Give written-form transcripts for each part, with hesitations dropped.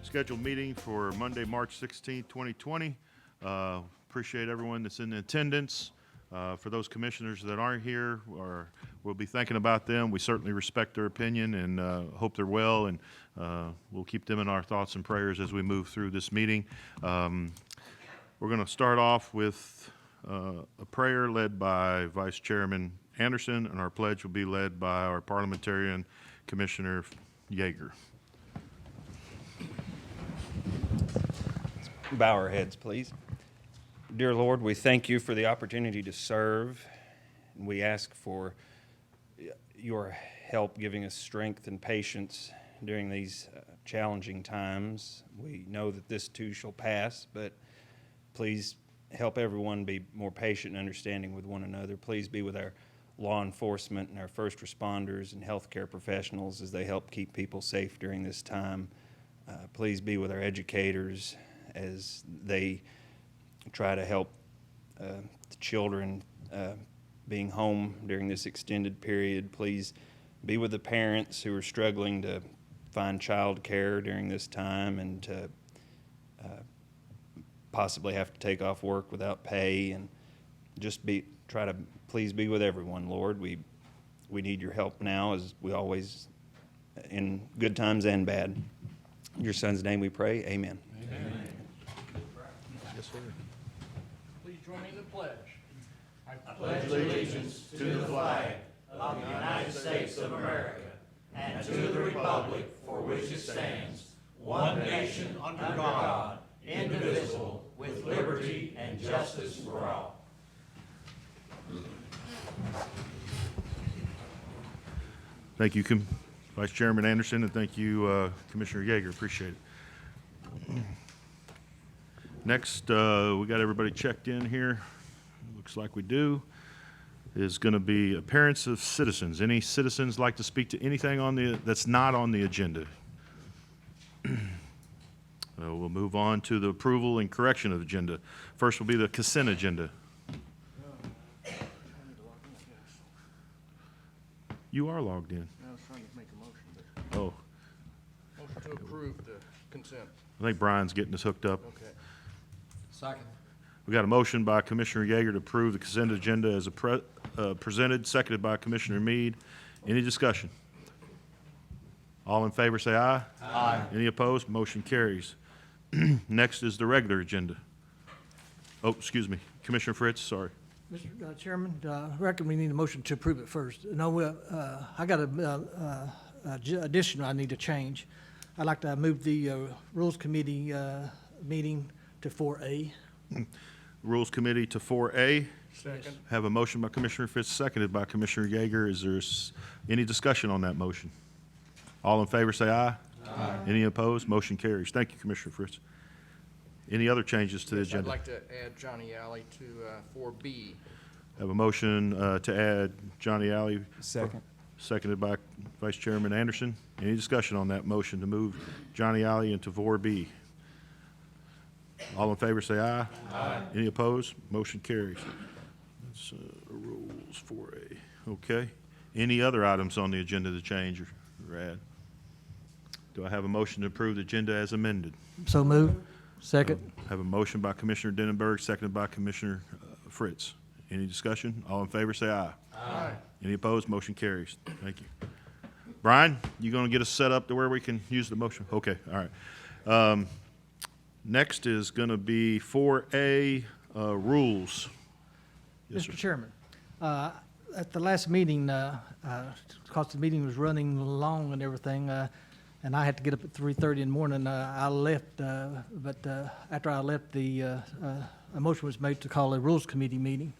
scheduled meeting for Monday, March 16th, 2020. Appreciate everyone that's in attendance. For those commissioners that aren't here, or we'll be thinking about them, we certainly respect their opinion and hope they're well, and we'll keep them in our thoughts and prayers as we move through this meeting. We're going to start off with a prayer led by Vice Chairman Anderson, and our pledge will be led by our parliamentarian, Commissioner Yeager. Bow our heads, please. Dear Lord, we thank you for the opportunity to serve, and we ask for your help giving us strength and patience during these challenging times. We know that this too shall pass, but please help everyone be more patient and understanding with one another. Please be with our law enforcement and our first responders and healthcare professionals as they help keep people safe during this time. Please be with our educators as they try to help the children being home during this extended period. Please be with the parents who are struggling to find child care during this time and to possibly have to take off work without pay, and just try to please be with everyone, Lord. We need your help now, as we always, in good times and bad. In your Son's name we pray, amen. Amen. Yes, sir. Please join me in the pledge. I pledge allegiance to the flag of the United States of America and to the republic for which it stands, one nation under God, indivisible, with liberty and justice for all. Thank you, Vice Chairman Anderson, and thank you, Commissioner Yeager. Appreciate it. Next, we got everybody checked in here. Looks like we do. Is going to be appearance of citizens. Any citizens like to speak to anything that's not on the agenda? We'll move on to the approval and correction of the agenda. First will be the consent agenda. You are logged in. I was trying to make a motion, but Oh, motion to approve the consent. I think Brian's getting us hooked up. Okay. Second. We got a motion by Commissioner Yeager to approve the consent agenda as presented, seconded by Commissioner Meade. Any discussion? All in favor say aye. Aye. Any opposed? Motion carries. Next is the regular agenda. Oh, excuse me. Commissioner Fritz, sorry. Mr. Chairman, I reckon we need a motion to approve it first. No, I got an addition I need to change. I'd like to move the Rules Committee meeting to 4A. Rules Committee to 4A. Second. Have a motion by Commissioner Fritz, seconded by Commissioner Yeager. Is there any discussion on that motion? All in favor say aye. Aye. Any opposed? Motion carries. Thank you, Commissioner Fritz. Any other changes to the Yes, agenda? I'd like to add Johnny Alley to 4B. Have a motion to add Johnny Alley. Second. Seconded by Vice Chairman Anderson. Any discussion on that motion to move Johnny Alley into 4B? All in favor say aye. Aye. Any opposed? Motion carries. That's rules 4A. Okay. Any other items on the agenda to change or add? Do I have a motion to approve the agenda as amended? So move. Second. Have a motion by Commissioner Denenberg, seconded by Commissioner Fritz. Any discussion? All in favor say aye. Aye. Any opposed? Motion carries. Thank you. Brian, you going to get us set up to where we can use the motion? Okay, all right. Next is going to be 4A, rules. Yes, sir. Mr. Chairman, at the last meeting, because the meeting was running long and everything, and I had to get up at 3:30 in the morning, I left, but after I left, a motion was made to call a Rules Committee meeting.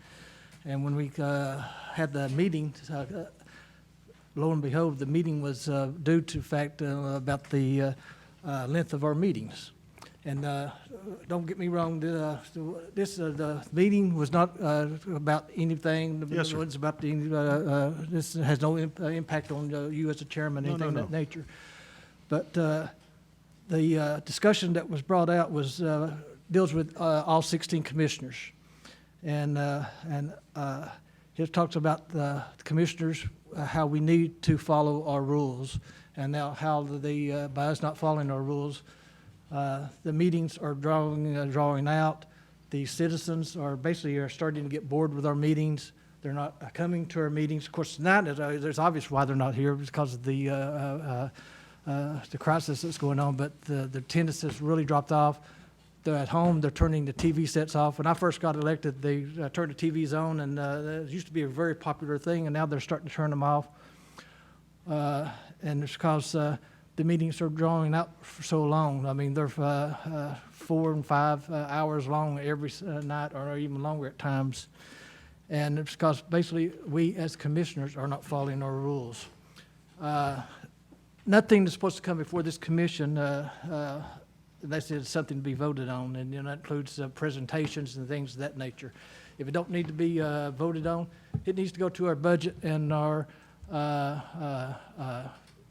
And when we had the meeting, lo and behold, the meeting was due to fact about the length of our meetings. And don't get me wrong, the meeting was not about anything. Yes, sir. It was about this has no impact on you as a chairman, anything of that nature. But the discussion that was brought out was deals with all 16 commissioners, and it talks about the commissioners, how we need to follow our rules, and now how by us not following our rules, The meetings are drawing out. The citizens are starting to get bored with our meetings. They're not coming to our meetings. Of course, now there's obvious why they're not here because of the crisis that's going on, but the attendance has really dropped off. They're at home, they're turning the TV sets off. When I first got elected, they turned the TVs on, and it used to be a very popular thing, and now they're starting to turn them off. And it's because the meetings are drawing out for so long. I mean, they're 4 and 5 hours long every night, or even longer at times. And it's because basically we as commissioners are not following our rules. Nothing is supposed to come before this commission unless it's something to be voted on, and that includes presentations and things of that nature. If it don't need to be voted on, it needs to go to our budget and our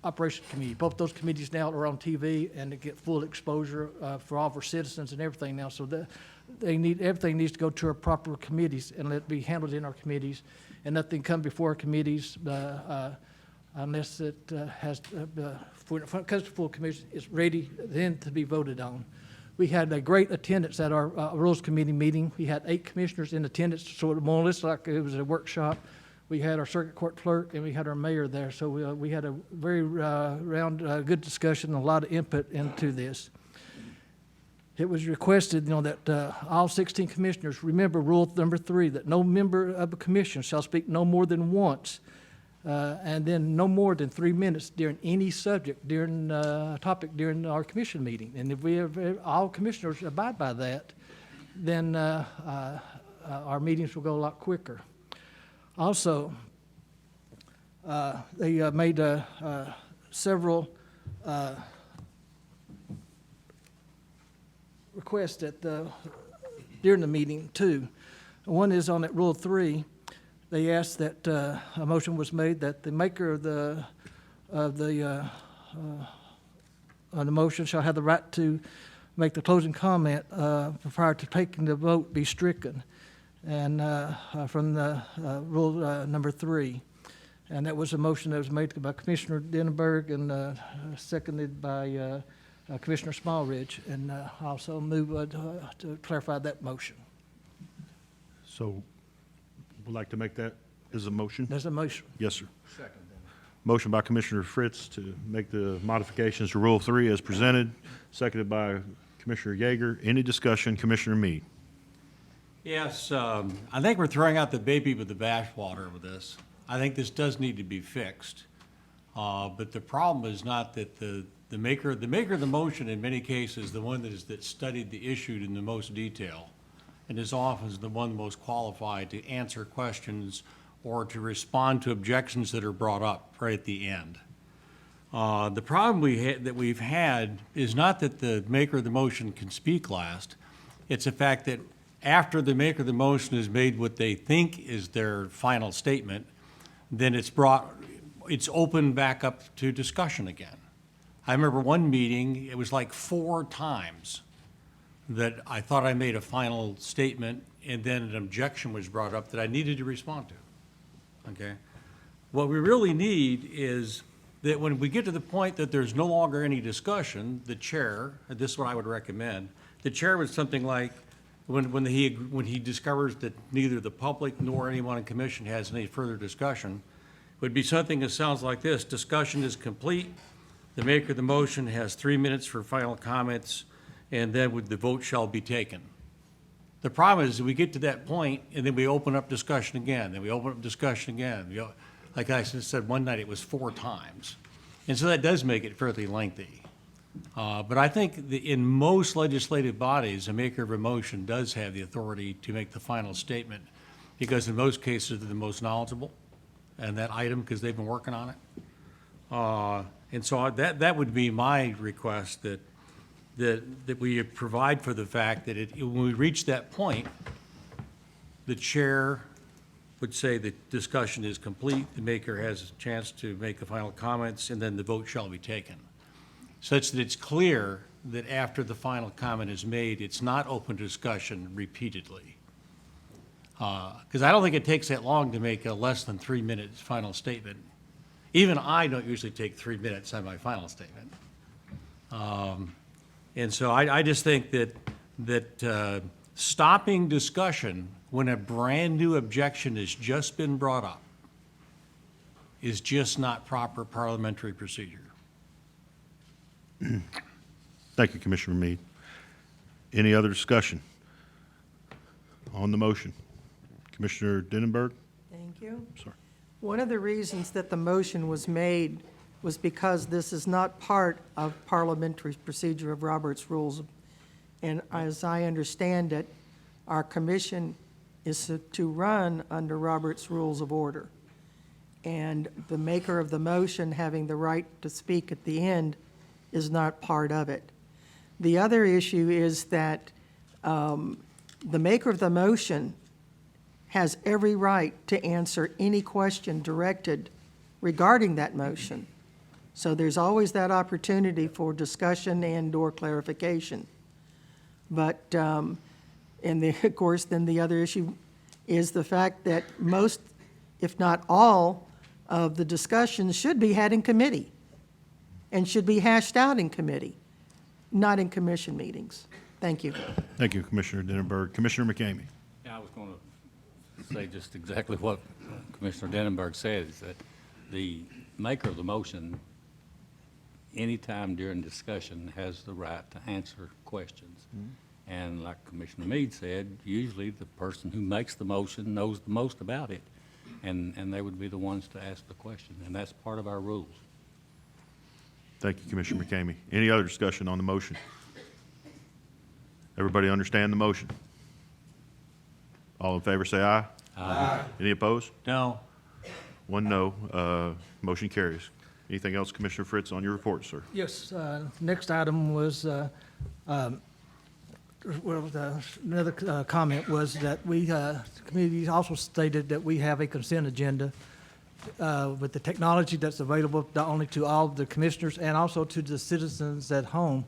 operation committee. Both those committees now are on TV, and they get full exposure for all of our citizens and everything now. So everything needs to go to our proper committees and let it be handled in our committees, and nothing come before our committees unless it when it comes to full commission, it's ready then to be voted on. We had a great attendance at our Rules Committee meeting. We had 8 commissioners in attendance, so it more or less like it was a workshop. We had our circuit court clerk and we had our mayor there, so we had a very good discussion and a lot of input into this. It was requested, that all 16 commissioners remember Rule number 3, that no member of a commission shall speak no more than once, and then no more than 3 minutes during any subject, during topic during our commission meeting. And if all commissioners abide by that, then our meetings will go a lot quicker. Also, they made several requests during the meeting too. One is on that Rule 3. They asked that a motion was made that the maker of the motion shall have the right to make the closing comment prior to taking the vote be stricken, and from the Rule number 3. And that was a motion that was made by Commissioner Denenberg and seconded by Commissioner Smallridge, and also move to clarify that motion. So, would like to make that as a motion? There's a motion. Yes, sir. Motion by Commissioner Fritz to make the modifications to Rule 3 as presented, seconded by Commissioner Yeager. Any discussion? Commissioner Meade. Yes, I think we're throwing out the baby with the bathwater with this. I think this does need to be fixed. But the problem is not that the maker of the motion in many cases, the one that studied the issue in the most detail, and is often the one most qualified to answer questions or to respond to objections that are brought up right at the end. The problem that we've had is not that the maker of the motion can speak last. It's the fact that after the maker of the motion has made what they think is their final statement, then it's opened back up to discussion again. I remember one meeting, it was like 4 times that I thought I made a final statement, and then an objection was brought up that I needed to respond to, okay? What we really need is that when we get to the point that there's no longer any discussion, the chair, and this is what I would recommend, the chair would something like, when he discovers that neither the public nor anyone in commission has any further discussion, would be something that sounds like this: discussion is complete, the maker of the motion has 3 minutes for final comments, and then the vote shall be taken. The problem is that we get to that point, and then we open up discussion again, then we open up discussion again. Like I said, one night it was 4 times. And so that does make it fairly lengthy. But I think in most legislative bodies, a maker of a motion does have the authority to make the final statement, because in most cases they're the most knowledgeable in that item because they've been working on it. And so that would be my request, that we provide for the fact that when we reach that point, the chair would say the discussion is complete, the maker has a chance to make the final comments, and then the vote shall be taken, such that it's clear that after the final comment is made, it's not open discussion repeatedly. Because I don't think it takes that long to make a less than 3 minutes final statement. Even I don't usually take 3 minutes on my final statement. And so I just think that stopping discussion when a brand-new objection has just been brought up is just not proper parliamentary procedure. Thank you, Commissioner Meade. Any other discussion on the motion? Commissioner Denenberg? Thank you. Sorry. One of the reasons that the motion was made was because this is not part of parliamentary procedure of Robert's Rules. And as I understand it, our commission is to run under Robert's Rules of Order. And the maker of the motion having the right to speak at the end is not part of it. The other issue is that the maker of the motion has every right to answer any question directed regarding that motion. So there's always that opportunity for discussion and/or clarification. But, and of course, then the other issue is the fact that most, if not all, of the discussions should be had in committee and should be hashed out in committee, not in commission meetings. Thank you. Thank you, Commissioner Denenberg. Commissioner McCamey? Yeah, I was going to say just exactly what Commissioner Denenberg said, is that the maker of the motion, anytime during discussion, has the right to answer questions. And like Commissioner Meade said, usually the person who makes the motion knows the most about it, and they would be the ones to ask the question, and that's part of our rules. Thank you, Commissioner McCamey. Any other discussion on the motion? Everybody understand the motion? All in favor, say aye. Aye. Any opposed? No. One no. Motion carries. Anything else, Commissioner Fritz, on your report, sir? Yes, next item was, another comment was that the committee also stated that we have a consent agenda with the technology that's available not only to all the commissioners and also to the citizens at home.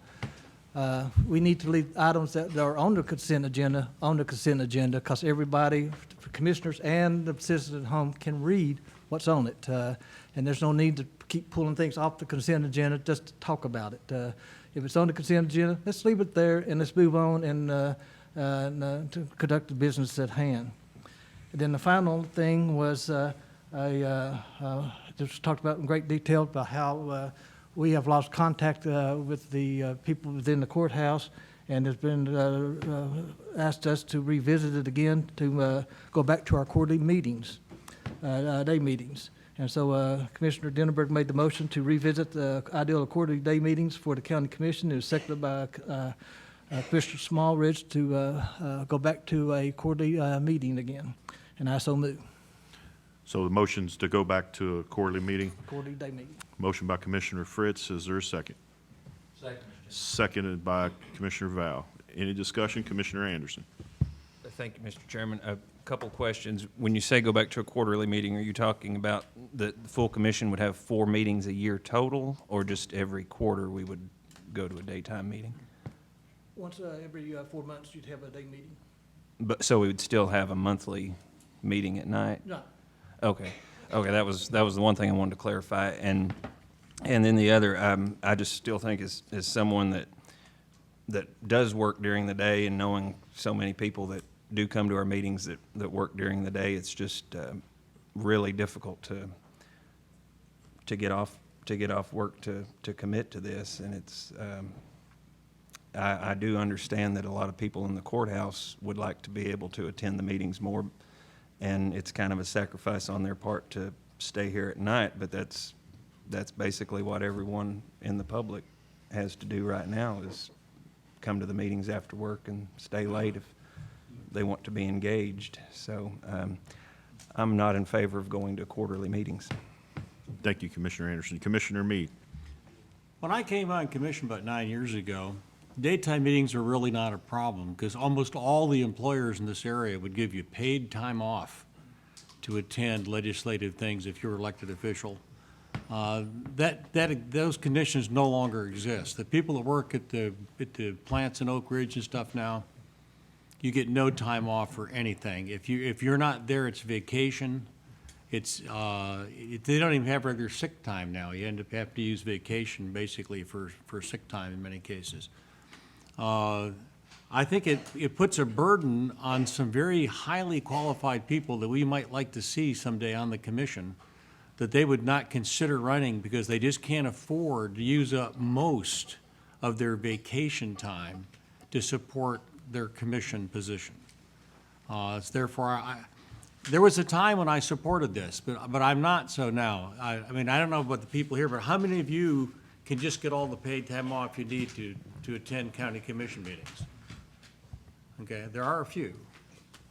We need to leave items that are on the consent agenda, because everybody, commissioners and the citizens at home, can read what's on it. And there's no need to keep pulling things off the consent agenda just to talk about it. If it's on the consent agenda, let's leave it there and let's move on and to conduct the business at hand. And then the final thing was, just talked about in great detail about how we have lost contact with the people within the courthouse, and has been asked us to revisit it again to go back to our quarterly meetings, day meetings. And so Commissioner Denenberg made the motion to revisit the ideal of quarterly day meetings for the county commission. It was seconded by Commissioner Smallridge to go back to a quarterly meeting again, and I so move. So the motion's to go back to a quarterly meeting. Quarterly day meeting. Motion by Commissioner Fritz. Is there a second? Second. Seconded by Commissioner Val. Any discussion? Commissioner Anderson? Thank you, Mr. Chairman. A couple questions. When you say go back to a quarterly meeting, are you talking about the full commission would have 4 meetings a year total, or just every quarter we would go to a daytime meeting? Once every 4 months, you'd have a day meeting. But, so we would still have a monthly meeting at night? No. Okay, that was the one thing I wanted to clarify, and then the other, I just still think as someone that does work during the day, and knowing so many people that do come to our meetings that work during the day, it's just really difficult to get off work to commit to this, and it's I do understand that a lot of people in the courthouse would like to be able to attend the meetings more, and it's kind of a sacrifice on their part to stay here at night, but that's basically what everyone in the public has to do right now, is come to the meetings after work and stay late if they want to be engaged. So I'm not in favor of going to quarterly meetings. Thank you, Commissioner Anderson. Commissioner Meade? When I came on commission about 9 years ago, daytime meetings are really not a problem, because almost all the employers in this area would give you paid time off to attend legislative things if you're elected official. Those conditions no longer exist. The people that work at the plants in Oak Ridge and stuff now, you get no time off for anything. If you're not there, it's vacation. They don't even have regular sick time now. You end up having to use vacation basically for sick time in many cases. I think it puts a burden on some very highly qualified people that we might like to see someday on the commission, that they would not consider running because they just can't afford to use up most of their vacation time to support their commission position. Therefore, there was a time when I supported this, but I'm not so now. I mean, I don't know about the people here, but how many of you can just get all the paid time off you need to attend county commission meetings? Okay, there are a few.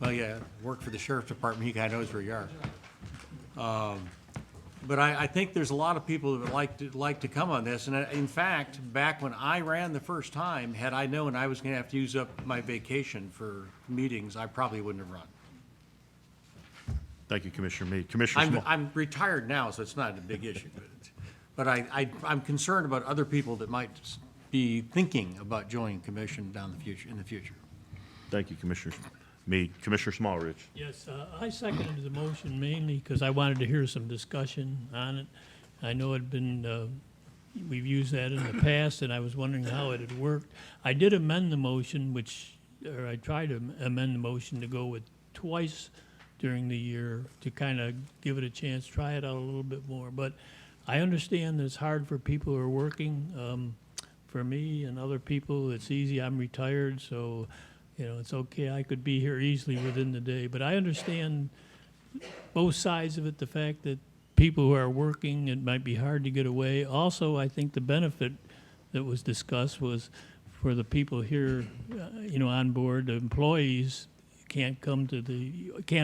Well, yeah, work for the sheriff's department, he kind of knows where you are. But I think there's a lot of people that would like to come on this, and in fact, back when I ran the first time, had I known I was gonna have to use up my vacation for meetings, I probably wouldn't have run. Thank you, Commissioner Meade. Commissioner Small. I'm retired now, so it's not a big issue, but I'm concerned about other people that might be thinking about joining commission in the future. Thank you, Commissioner Meade. Commissioner Smallridge. Yes, I seconded the motion mainly because I wanted to hear some discussion on it. I know it'd been, we've used that in the past, and I was wondering how it had worked. I did amend the motion, or I tried to amend the motion to go with twice during the year to kind of give it a chance, try it out a little bit more. But I understand that it's hard for people who are working. For me and other people, it's easy. I'm retired, so it's okay. I could be here easily within the day. But I understand both sides of it, the fact that people who are working, it might be hard to get away. Also, I think the benefit that was discussed was for the people here, on board, the employees can't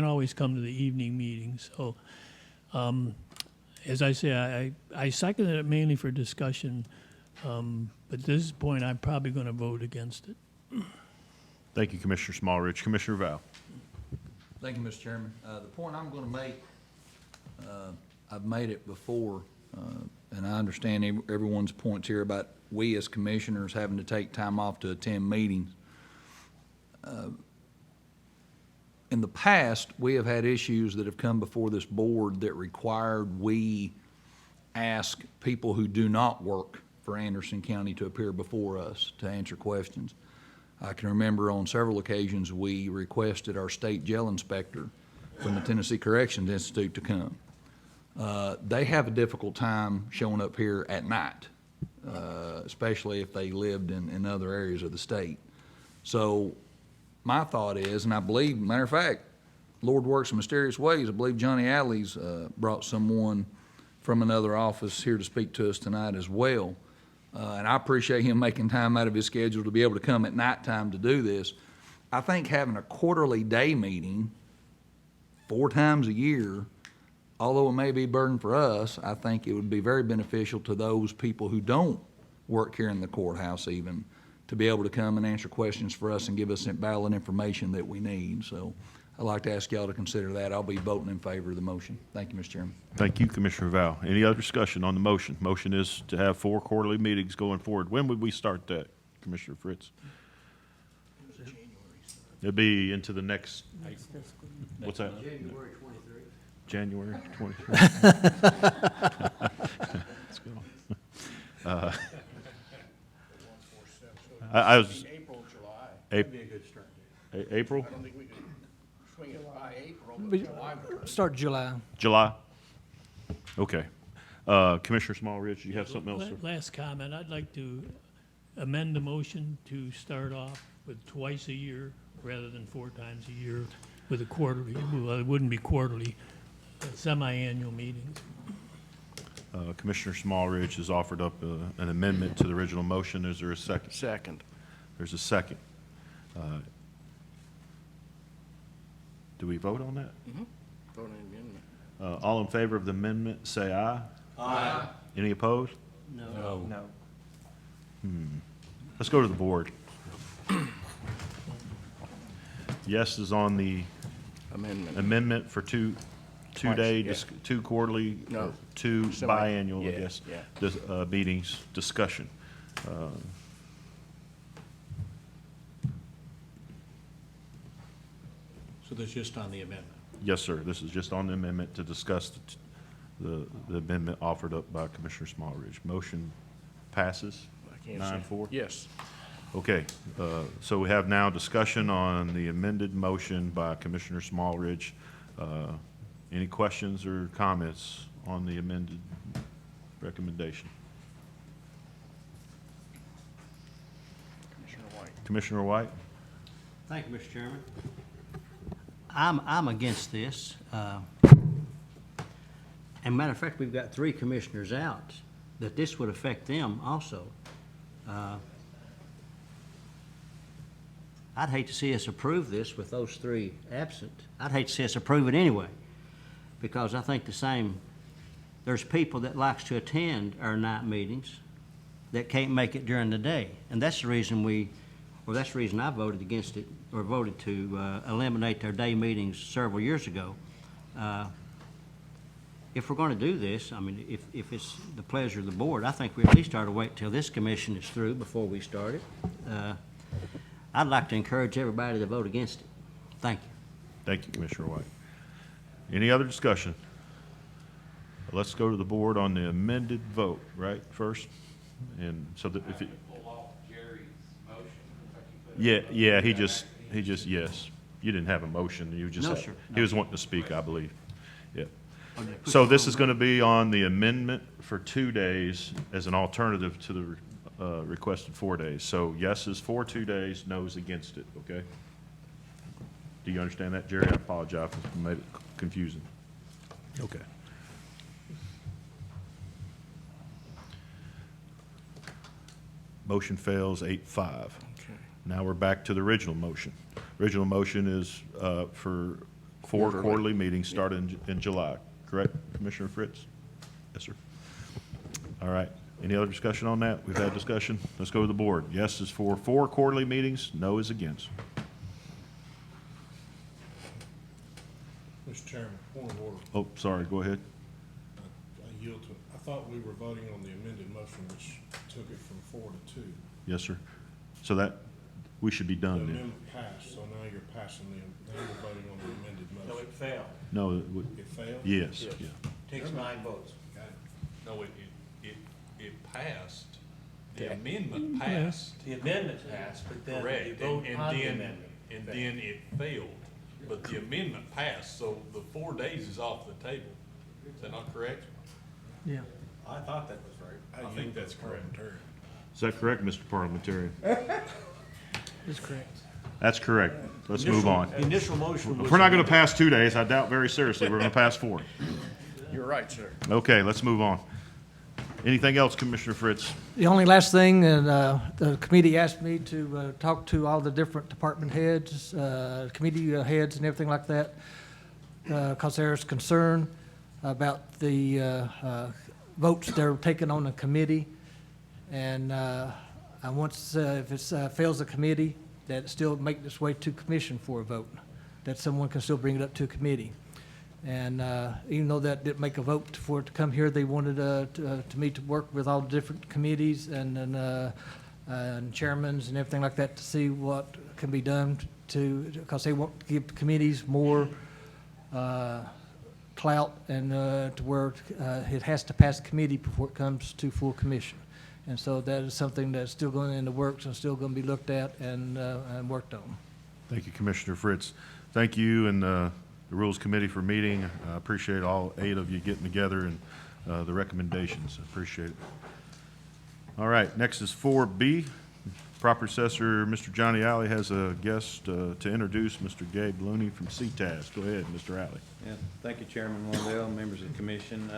always come to the evening meetings. So, as I say, I seconded it mainly for discussion. But at this point, I'm probably going to vote against it. Thank you, Commissioner Smallridge. Commissioner Val. Thank you, Mr. Chairman. The point I'm going to make, I've made it before, and I understand everyone's points here about we as commissioners having to take time off to attend meetings. In the past, we have had issues that have come before this board that required we ask people who do not work for Anderson County to appear before us to answer questions. I can remember on several occasions we requested our state jail inspector from the Tennessee Corrections Institute to come. They have a difficult time showing up here at night, especially if they lived in other areas of the state. So my thought is, and I believe, matter of fact, Lord works in mysterious ways. I believe Johnny Alley's brought someone from another office here to speak to us tonight as well. And I appreciate him making time out of his schedule to be able to come at nighttime to do this. I think having a quarterly day meeting 4 times a year, although it may be a burden for us, I think it would be very beneficial to those people who don't work here in the courthouse even, to be able to come and answer questions for us and give us valid information that we need. So I'd like to ask y'all to consider that. I'll be voting in favor of the motion. Thank you, Mr. Chairman. Thank you, Commissioner Val. Any other discussion on the motion? Motion is to have 4 quarterly meetings going forward. When would we start that, Commissioner Fritz? It'd be into the next, what's that? January 23. Let's go. I was. April, July. April? I don't think we could swing it by April, but July would work. Start July. July? Okay. Commissioner Smallridge, you have something else, sir? Last comment, I'd like to amend the motion to start off with twice a year rather than 4 times a year with a quarterly, well, it wouldn't be quarterly, semi-annual meetings. Commissioner Smallridge has offered up an amendment to the original motion. Is there a second? Second. There's a second. Do we vote on that? Vote on the amendment. All in favor of the amendment, say aye. Aye. Any opposed? No. Let's go to the board. Yes is on the Amendment. amendment for two Twice, day, yeah. 2 quarterly, No. or 2 biannual, I Yeah, guess, yeah. meetings, discussion. So that's just on the amendment. Yes, sir. This is just on the amendment to discuss the amendment offered up by Commissioner Smallridge. Motion passes. I can't say. 9-4. Yes. Okay, so we have now discussion on the amended motion by Commissioner Smallridge. Any questions or comments on the amended recommendation? Commissioner White? Thank you, Mr. Chairman. I'm against this. And matter of fact, we've got 3 commissioners out, that this would affect them also. I'd hate to see us approve this with those 3 absent. I'd hate to see us approve it anyway, because I think there's people that likes to attend our night meetings that can't make it during the day. And that's the reason that's the reason I voted against it, or voted to eliminate their day meetings several years ago. If we're going to do this, I mean, if it's the pleasure of the board, I think we at least ought to wait till this commission is through before we start it. I'd like to encourage everybody to vote against it. Thank you. Thank you, Commissioner White. Any other discussion? Let's go to the board on the amended vote, right, first? And so that if it. Yeah, he just, yes. You didn't have a motion, you just. No, had- sir. He was wanting to speak, I believe. Yeah. So this is going to be on the amendment for 2 days as an alternative to the requested 4 days. So yes is for 2 days, no is against it, okay? Do you understand that, Jerry? I apologize if I made it confusing. Okay. Motion fails 8-5. Now we're back to the original motion. Original motion is for 4 quarterly meetings starting in July, correct, Commissioner Fritz? Yes, sir. All right. Any other discussion on that? We've had discussion. Let's go to the board. Yes is for 4 quarterly meetings, no is against. Mr. Chairman, point of order. Oh, sorry, go ahead. I yield to, I thought we were voting on the amended motion, which took it from 4 to 2. Yes, sir. So that, we should be The done then. amendment passed, so now you're passing now you're voting on the amended No, motion. it failed. No, it would, It failed? yes, yeah. Takes 9 votes. Got it. No, it passed. The amendment passed. The amendment passed, but then Correct. you vote And on the then- amendment. And then it failed. But the amendment passed, so the 4 days is off the table. Is that not correct? Yeah. I thought that was right. I think that's correct, Terry. Is that correct, Mr. Parliamentarian? That's correct. That's correct. Let's move on. The initial motion was. If we're not going to pass 2 days, I doubt very seriously we're going to pass 4. You're right, sir. Okay, let's move on. Anything else, Commissioner Fritz? The only last thing, and the committee asked me to talk to all the different department heads, committee heads and everything like that, because there's concern about the votes they're taking on the committee. And I want, if it fails the committee, that it still make its way to commission for a vote, that someone can still bring it up to a committee. And even though that didn't make a vote for it to come here, they wanted to me to work with all the different committees and chairmans and everything like that to see what can be done because they want to give committees more clout and to where it has to pass committee before it comes to full commission. And so that is something that's still going in the works and still going to be looked at and worked on. Thank you, Commissioner Fritz. Thank you and the Rules Committee for meeting. I appreciate all 8 of you getting together and the recommendations. I appreciate it. All right, next is 4B. Property Assessor, Mr. Johnny Alley, has a guest to introduce, Mr. Gabe Looney from CTAS. Go ahead, Mr. Alley. Yeah, thank you, Chairman Wendell, members of the commission.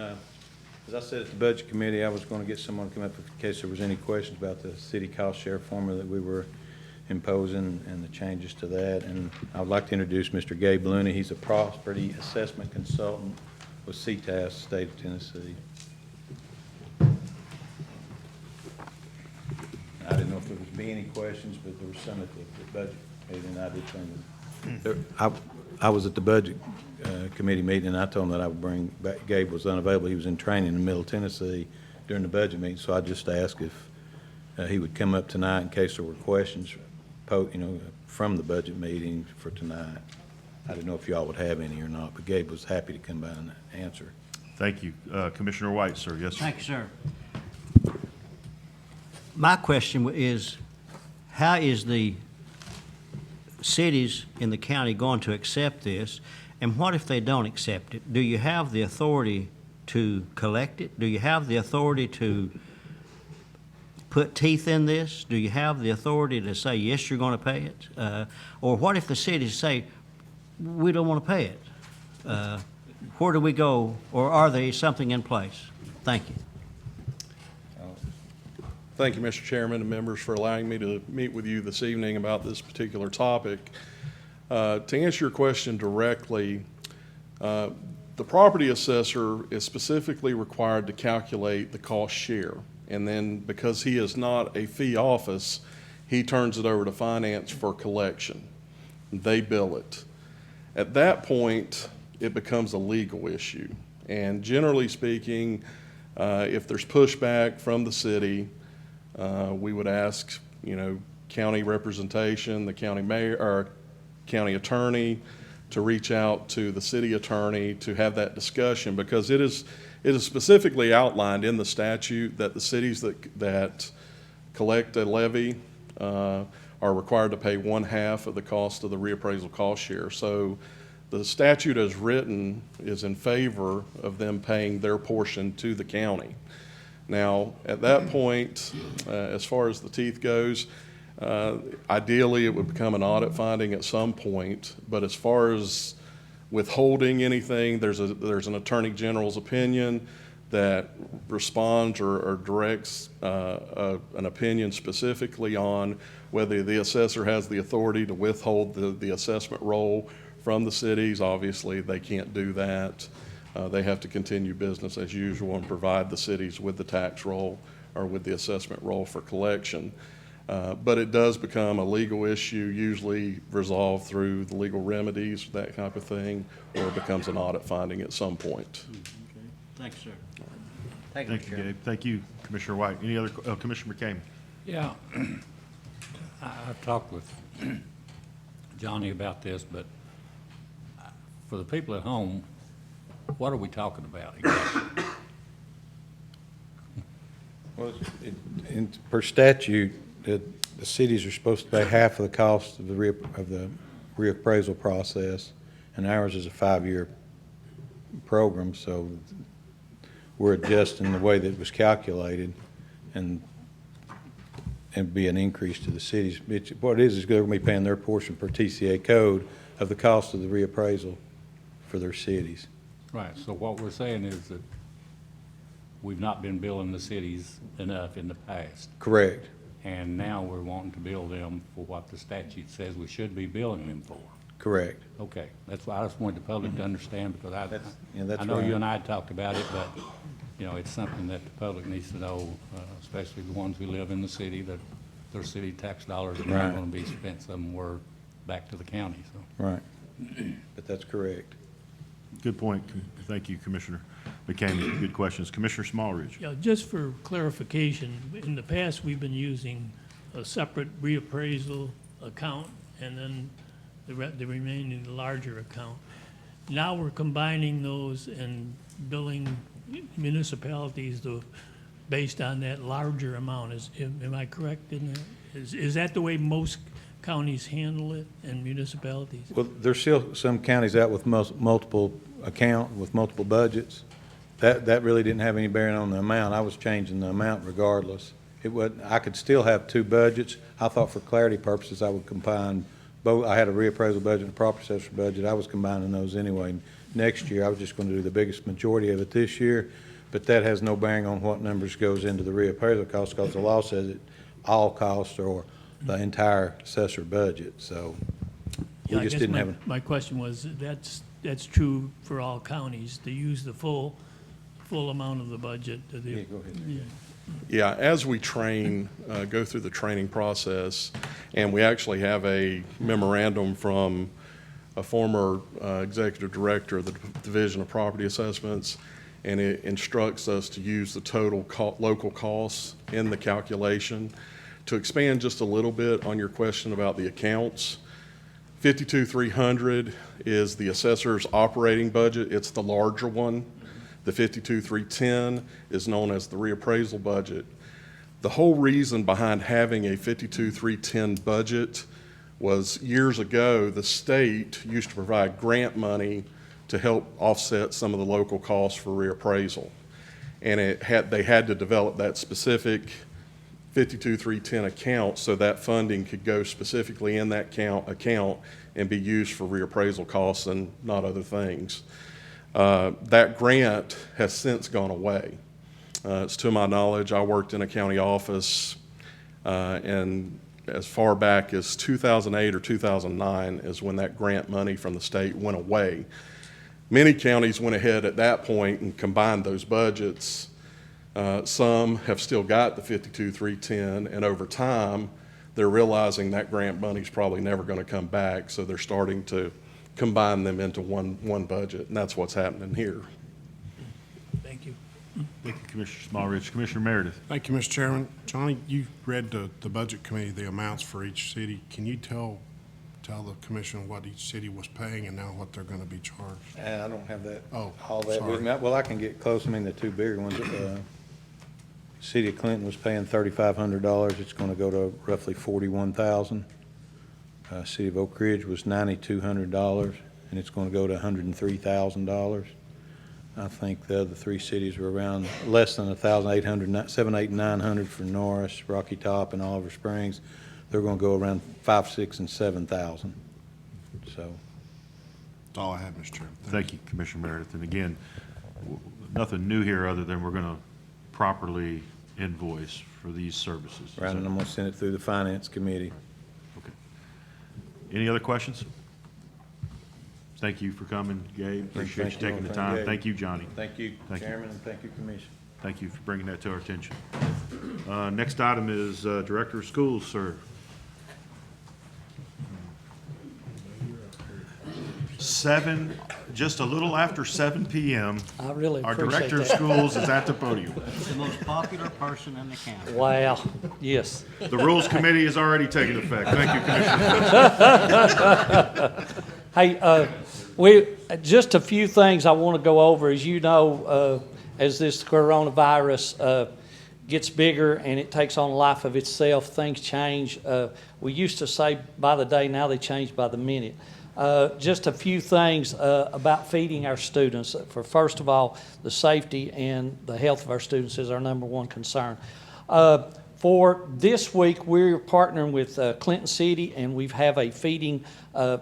As I said at the Budget Committee, I was going to get someone to come up in case there was any questions about the city cost share formula that we were imposing and the changes to that. And I would like to introduce Mr. Gabe Looney. He's a property assessment consultant with CTAS, State of Tennessee. I didn't know if there would be any questions, but there were some at the Budget meeting, and I did think I was at the Budget Committee meeting, and I told him that I would bring back, Gabe was unavailable. He was in training in Middle Tennessee during the Budget meeting, so I just asked if he would come up tonight in case there were questions, from the Budget meeting for tonight. I didn't know if y'all would have any or not, but Gabe was happy to come by and answer. Thank you. Commissioner White, sir. Yes, sir. Thank you, sir. My question is, how is the cities in the county going to accept this? And what if they don't accept it? Do you have the authority to collect it? Do you have the authority to put teeth in this? Do you have the authority to say, yes, you're going to pay it? Or what if the cities say, we don't want to pay it? Where do we go, or are there something in place? Thank you. Thank you, Mr. Chairman and members, for allowing me to meet with you this evening about this particular topic. To answer your question directly, the property assessor is specifically required to calculate the cost share. And then because he is not a fee office, he turns it over to finance for collection. They bill it. At that point, it becomes a legal issue. And generally speaking, if there's pushback from the city, we would ask, county representation, the county mayor, or county attorney, to reach out to the city attorney to have that discussion, because it is specifically outlined in the statute that the cities that collect a levy are required to pay 1/2 of the cost of the reappraisal cost share. So the statute as written is in favor of them paying their portion to the county. Now, at that point, as far as the teeth goes, ideally it would become an audit finding at some point, but as far as withholding anything, there's an attorney general's opinion that responds or directs an opinion specifically on whether the assessor has the authority to withhold the assessment roll from the cities. Obviously, they can't do that. They have to continue business as usual and provide the cities with the tax roll or with the assessment roll for collection. But it does become a legal issue, usually resolved through the legal remedies, that type of thing, or it becomes an audit finding at some point. Thanks, sir. Thank you, Gabe. Thank you, Commissioner White. Any other, Commissioner McCamey? Yeah, I've talked with Johnny about this, but for the people at home, what are we talking about exactly? Well, per statute, the cities are supposed to pay half of the cost of the reappraisal process, and ours is a 5-year program, so we're adjusting the way that it was calculated, and be an increase to the cities. What it is they're going to be paying their portion per TCA code of the cost of the reappraisal for their cities. Right, so what we're saying is that we've not been billing the cities enough in the past, Correct. and now we're wanting to bill them for what the statute says we should be billing them for. Correct. Okay, that's why I just wanted the public to understand, because That's I know right. you and I talked about it, but, it's something that the public needs to know, especially the ones who live in the city, that their city tax dollars are not Right. gonna be spent somewhere back to the county, so. Right. But that's correct. Good point. Thank you, Commissioner McCamey. Good questions. Commissioner Smallridge? Yeah, just for clarification, in the past, we've been using a separate reappraisal account and then the remaining larger account. Now we're combining those and billing municipalities based on that larger amount. Am I correct in that? Is that the way most counties handle it and municipalities? Well, there's still some counties out with multiple budgets. That really didn't have any bearing on the amount. I was changing the amount regardless. I could still have 2 budgets. I thought for clarity purposes, I would combine both. I had a reappraisal budget and a property assessor budget. I was combining those anyway. Next year, I was just going to do the biggest majority of it this year, but that has no bearing on what numbers goes into the reappraisal cost, because the law says it all costs or the entire assessor budget, so Yeah, we I just guess didn't have. my question was, that's true for all counties, to use the full amount of the budget. Go ahead. Yeah. Yeah, as we train, go through the training process, and we actually have a memorandum from a former executive director of the Division of Property Assessments, and it instructs us to use the total local costs in the calculation. To expand just a little bit on your question about the accounts, 52,300 is the assessor's operating budget. It's the larger one. The 52,310 is known as the reappraisal budget. The whole reason behind having a 52-310 budget was years ago, the state used to provide grant money to help offset some of the local costs for reappraisal. And they had to develop that specific 52-310 account so that funding could go specifically in that account and be used for reappraisal costs and not other things. That grant has since gone away. It's to my knowledge, I worked in a county office, and as far back as 2008 or 2009 is when that grant money from the state went away. Many counties went ahead at that point and combined those budgets. Some have still got the 52-310, and over time, they're realizing that grant money's probably never going to come back, so they're starting to combine them into one budget, and that's what's happening here. Thank you. Thank you, Commissioner Smallridge. Commissioner Meredith. Thank you, Mr. Chairman. Johnny, you read the budget committee, the amounts for each city. Can you tell the commission what each city was paying and now what they're gonna be charged? And I don't have that, Oh, all that with me. Well, I can get close. I mean, the two bigger ones, City of Clinton was paying $3,500. It's gonna go to roughly $41,000. City of Oak Ridge was $9,200, and it's gonna go to $103,000. I think the other three cities were around less than 1,800, 7, 8, and 900 for Norris, Rocky Top, and Oliver Springs. They're gonna go around 5, 6, and 7,000. So, That's all I had, Mr. Chairman. Thank you, Commissioner Meredith. And again, nothing new here other than we're going to properly invoice for these services. right, and I'm gonna send it through the Finance Committee. Okay. Any other questions? Thank you for coming, Gabe. Appreciate you Thank you all. taking the Thank time. you. Thank you, Johnny. Thank you, Thank you. Chairman, and thank you, Commission. Thank you for bringing that to our attention. Next item is Director of Schools, sir. 7, just a little after 7 p.m. I really Our appreciate Director of that. Schools is at the podium. The most popular person in the county. Wow, yes. The Rules Committee has already taken effect. Thank you, Commissioner. Hey, just a few things I want to go over. As you know, as this coronavirus gets bigger and it takes on a life of itself, things change. We used to say by the day, now they change by the minute. Just a few things about feeding our students. First of all, the safety and the health of our students is our number one concern. For this week, we're partnering with Clinton City, and we have a feeding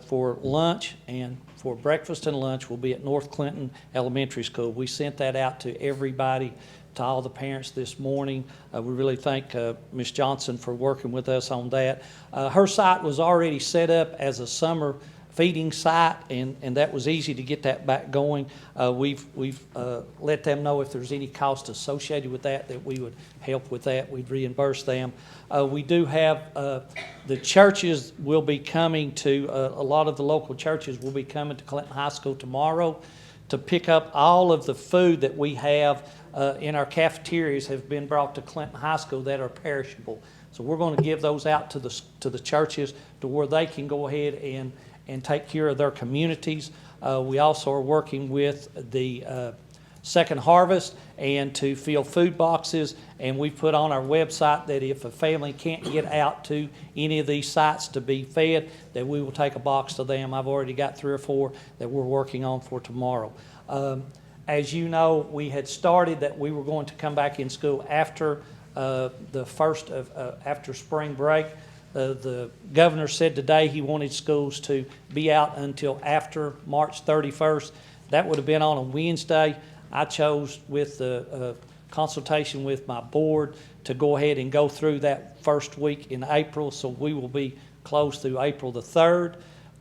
for lunch, and for breakfast and lunch will be at North Clinton Elementary School. We sent that out to everybody, to all the parents this morning. We really thank Ms. Johnson for working with us on that. Her site was already set up as a summer feeding site, and that was easy to get that back going. We've let them know if there's any cost associated with that we would help with that. We'd reimburse them. We do have the churches will be coming to, a lot of the local churches will be coming to Clinton High School tomorrow to pick up all of the food that we have in our cafeterias have been brought to Clinton High School that are perishable. So we're going to give those out to the churches to where they can go ahead and take care of their communities. We also are working with the Second Harvest and to fill food boxes, and we've put on our website that if a family can't get out to any of these sites to be fed, that we will take a box to them. I've already got 3 or 4 that we're working on for tomorrow. As you know, we had started that we were going to come back in school after the first of after spring break. The governor said today he wanted schools to be out until after March 31st. That would have been on a Wednesday. I chose, with the consultation with my board, to go ahead and go through that first week in April, so we will be closed through April the 3rd.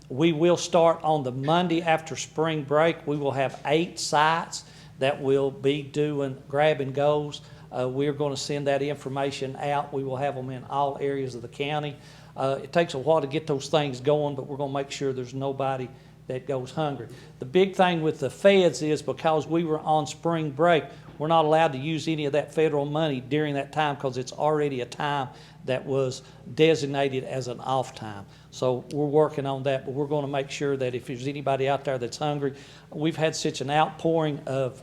We will start on the Monday after spring break. We will have 8 sites that will be doing grab and goes. We're going to send that information out. We will have them in all areas of the county. It takes a while to get those things going, but we're going to make sure there's nobody that goes hungry. The big thing with the feds is because we were on spring break, we're not allowed to use any of that federal money during that time because it's already a time that was designated as an off time. So we're working on that, but we're going to make sure that if there's anybody out there that's hungry, we've had such an outpouring of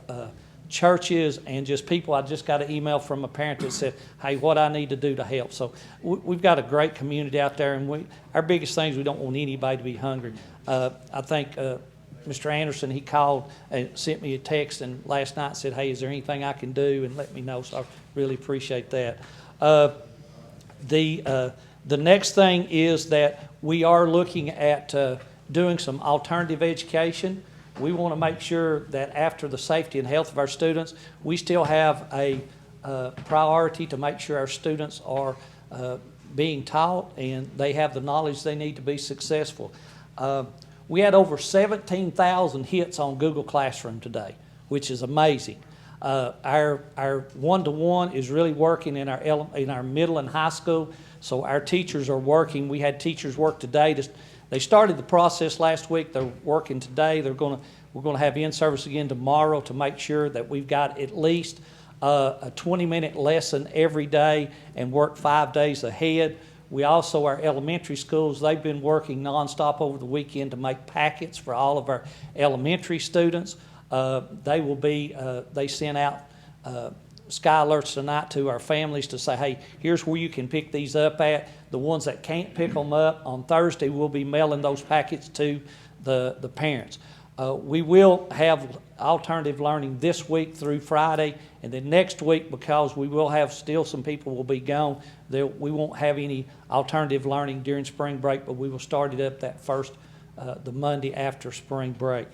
churches and just people. I just got an email from a parent that said, hey, what I need to do to help. So we've got a great community out there, and our biggest thing is we don't want anybody to be hungry. I think Mr. Anderson, he called and sent me a text and last night said, hey, is there anything I can do, and let me know. So I really appreciate that. The next thing is that we are looking at doing some alternative education. We want to make sure that after the safety and health of our students, we still have a priority to make sure our students are being taught and they have the knowledge they need to be successful. We had over 17,000 hits on Google Classroom today, which is amazing. Our one-to-one is really working in our middle and high school, so our teachers are working. We had teachers work today. They started the process last week. They're working today. We're going to have in-service again tomorrow to make sure that we've got at least a 20-minute lesson every day and work 5 days ahead. We also, our elementary schools, they've been working nonstop over the weekend to make packets for all of our elementary students. They sent out Sky Alerts tonight to our families to say, hey, here's where you can pick these up at. The ones that can't pick them up, on Thursday we'll be mailing those packets to the parents. We will have alternative learning this week through Friday, and then next week, because we will have still some people will be gone, we won't have any alternative learning during spring break, but we will start it up that the Monday after spring break.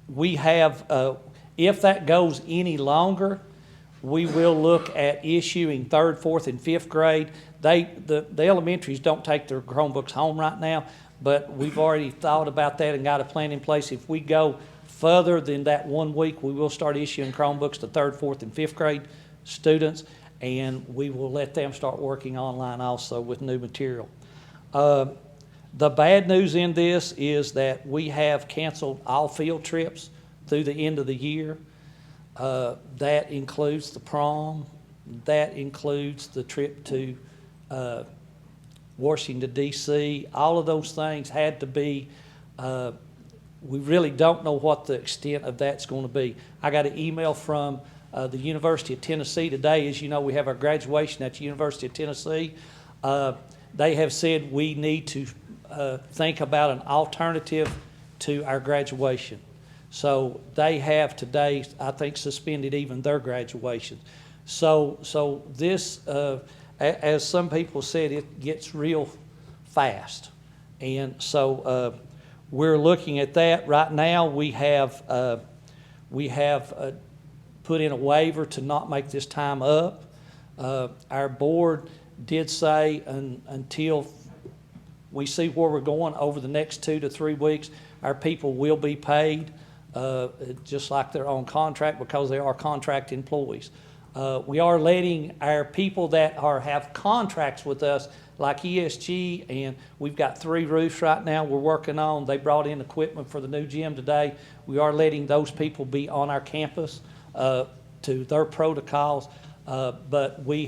We have, if that goes any longer, we will look at issuing 3rd, 4th, and 5th grade. The elementaries don't take their Chromebooks home right now, but we've already thought about that and got a plan in place. If we go further than that 1 week, we will start issuing Chromebooks to 3rd, 4th, and 5th grade students, and we will let them start working online also with new material. The bad news in this is that we have canceled all field trips through the end of the year. That includes the prom. That includes the trip to Washington, D.C. All of those things had to be, we really don't know what the extent of that's going to be. I got an email from the University of Tennessee today. As you know, we have our graduation at the University of Tennessee. They have said we need to think about an alternative to our graduation. So they have today, I think, suspended even their graduation. So this, as some people said, it gets real fast. And so we're looking at that. Right now we have put in a waiver to not make this time up. Our board did say until we see where we're going over the next 2 to 3 weeks, our people will be paid just like they're on contract because they are contract employees. We are letting our people that have contracts with us, like ESG, and we've got 3 roofs right now we're working on. They brought in equipment for the new gym today. We are letting those people be on our campus to their protocols, but we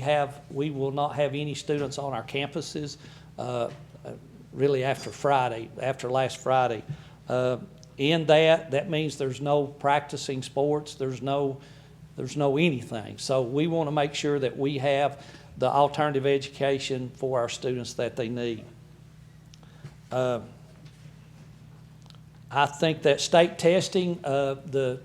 will not have any students on our campuses really after last Friday. In that means there's no practicing sports, there's no anything. So we want to make sure that we have the alternative education for our students that they need. I think that state testing, the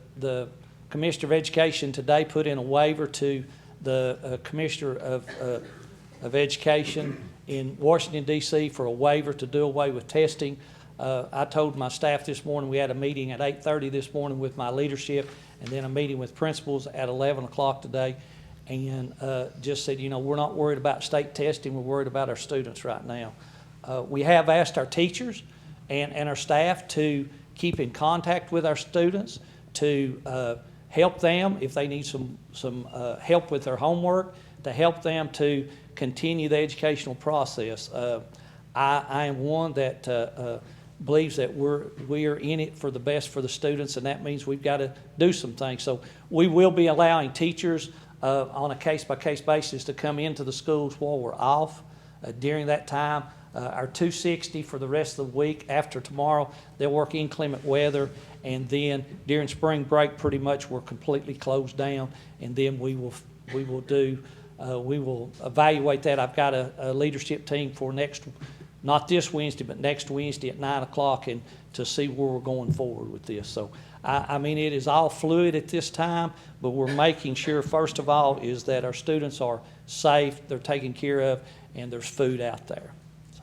Commissioner of Education today put in a waiver to the Commissioner of Education in Washington, D.C. for a waiver to do away with testing. I told my staff this morning, we had a meeting at 8:30 this morning with my leadership, and then a meeting with principals at 11 o'clock today, and just said, we're not worried about state testing, we're worried about our students right now. We have asked our teachers and our staff to keep in contact with our students, to help them if they need some help with their homework, to help them to continue the educational process. I am one that believes that we are in it for the best for the students, and that means we've got to do some things. So we will be allowing teachers on a case-by-case basis to come into the schools while we're off during that time. Our 260 for the rest of the week after tomorrow, they'll work inclement weather, and then during spring break, pretty much we're completely closed down, and then we will evaluate that. I've got a leadership team for not this Wednesday, but next Wednesday at 9 o'clock, and to see where we're going forward with this. So, I mean, it is all fluid at this time, but we're making sure, first of all, is that our students are safe, they're taken care of, and there's food out there. So,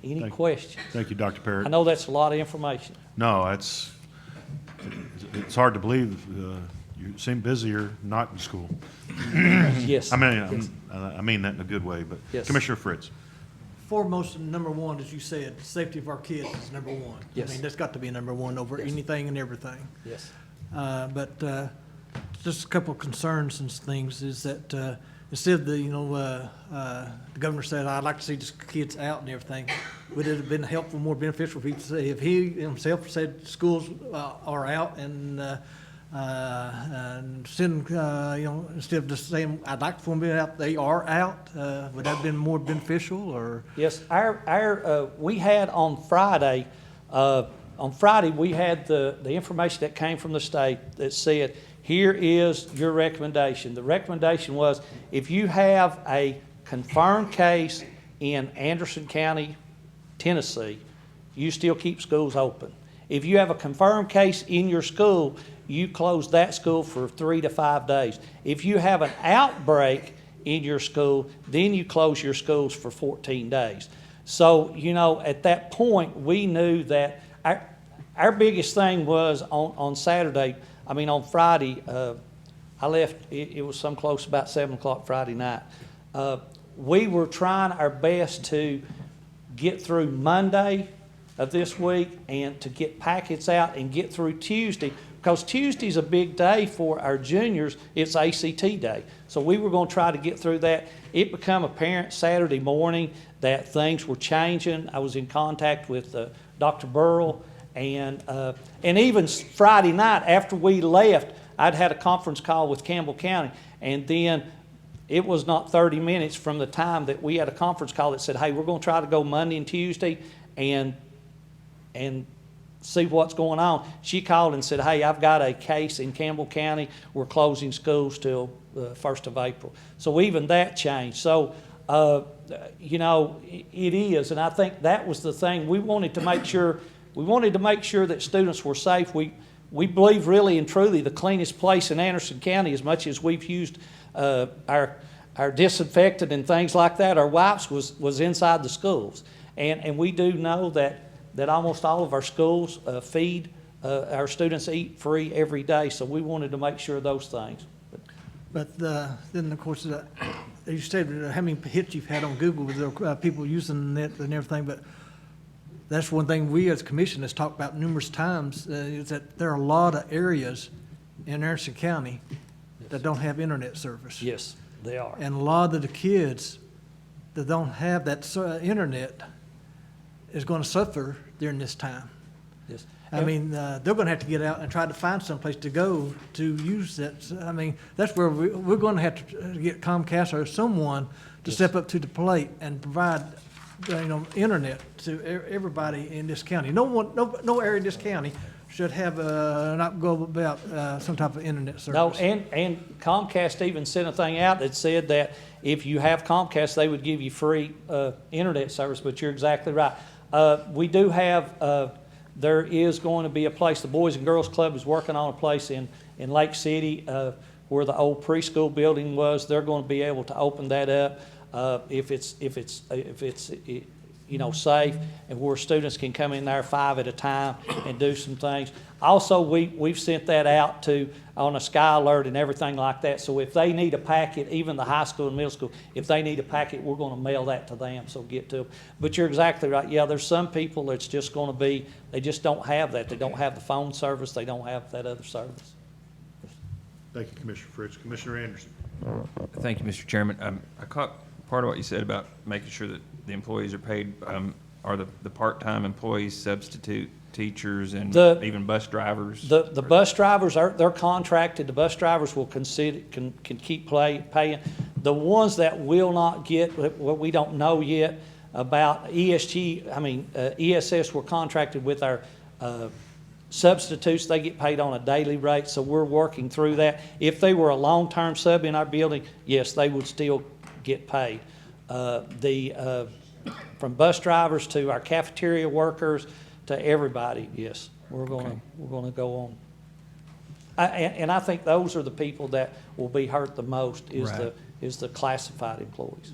any questions? Thank you, Dr. Parrott. I know that's a lot of information. No, it's hard to believe. You seem busier not in school. Yes. I mean that in a good way, but Yes. Commissioner Fritz. Foremost and number one, as you said, the safety of our kids is number one. Yes. I mean, that's got to be number one over anything and everything. Yes. But just a couple of concerns and things is that instead of the governor said, I'd like to see the kids out and everything, would it have been helpful, more beneficial if he himself said schools are out and send, instead of just saying, I'd like for them to be out, they are out, would that have been more beneficial or? Yes, we had on Friday, we had the information that came from the state that said, here is your recommendation. The recommendation was, if you have a confirmed case in Anderson County, Tennessee, you still keep schools open. If you have a confirmed case in your school, you close that school for 3 to 5 days. If you have an outbreak in your school, then you close your schools for 14 days. So, at that point, we knew that our biggest thing was on Friday, I left, it was some close about 7 o'clock Friday night. We were trying our best to get through Monday of this week and to get packets out and get through Tuesday, because Tuesday's a big day for our juniors. It's ACT day. So we were going to try to get through that. It became apparent Saturday morning that things were changing. I was in contact with Dr. Burrell, and even Friday night after we left, I'd had a conference call with Campbell County, and then it was not 30 minutes from the time that we had a conference call that said, hey, we're going to try to go Monday and Tuesday and see what's going on. She called and said, hey, I've got a case in Campbell County. We're closing schools till the 1st of April. So even that changed. So, it is, and I think that was the thing. We wanted to make sure that students were safe. We believe really and truly the cleanest place in Anderson County, as much as we've used our disinfectant and things like that, our wipes was inside the schools. And we do know that almost all of our schools feed our students eat free every day, so we wanted to make sure of those things. But then, of course, you said how many hits you've had on Google with people using the net and everything, but that's one thing we as a commission has talked about numerous times, is that there are a lot of areas in Anderson County that don't have internet service. Yes, they are. And a lot of the kids that don't have that internet is going to suffer during this time. Yes. I mean, they're going to have to get out and try to find someplace to go to use that. I mean, that's where we're going to have to get Comcast or someone to step up to the plate and provide, internet to everybody in this county. No area in this county should have not go about some type of internet service. No, and Comcast even sent a thing out that said that if you have Comcast, they would give you free internet service. But you're exactly right. We do have. There is going to be a place. The Boys and Girls Club is working on a place in Lake City where the old preschool building was. They're going to be able to open that up if it's safe, and where students can come in there 5 at a time and do some things. Also, we've sent that out on a Sky Alert and everything like that. So if they need a packet, even the high school and middle school, if they need a packet, we're going to mail that to them, so get to them. But you're exactly right. Yeah, there's some people that's just going to be, they just don't have that. They don't have the phone service. They don't have that other service. Thank you, Commissioner Fritz. Commissioner Anderson. Thank you, Mr. Chairman. I caught part of what you said about making sure that the employees are paid. Are the part-time employees substitute teachers and even bus drivers? The bus drivers they're contracted. The bus drivers will can keep paying. The ones that will not get, what we don't know yet about ESS, we're contracted with our substitutes, they get paid on a daily rate, so we're working through that. If they were a long-term sub in our building, yes, they would still get paid. From bus drivers to our cafeteria workers to everybody, yes, we're gonna go on. And I think those are the people that will be hurt the most, is the classified employees.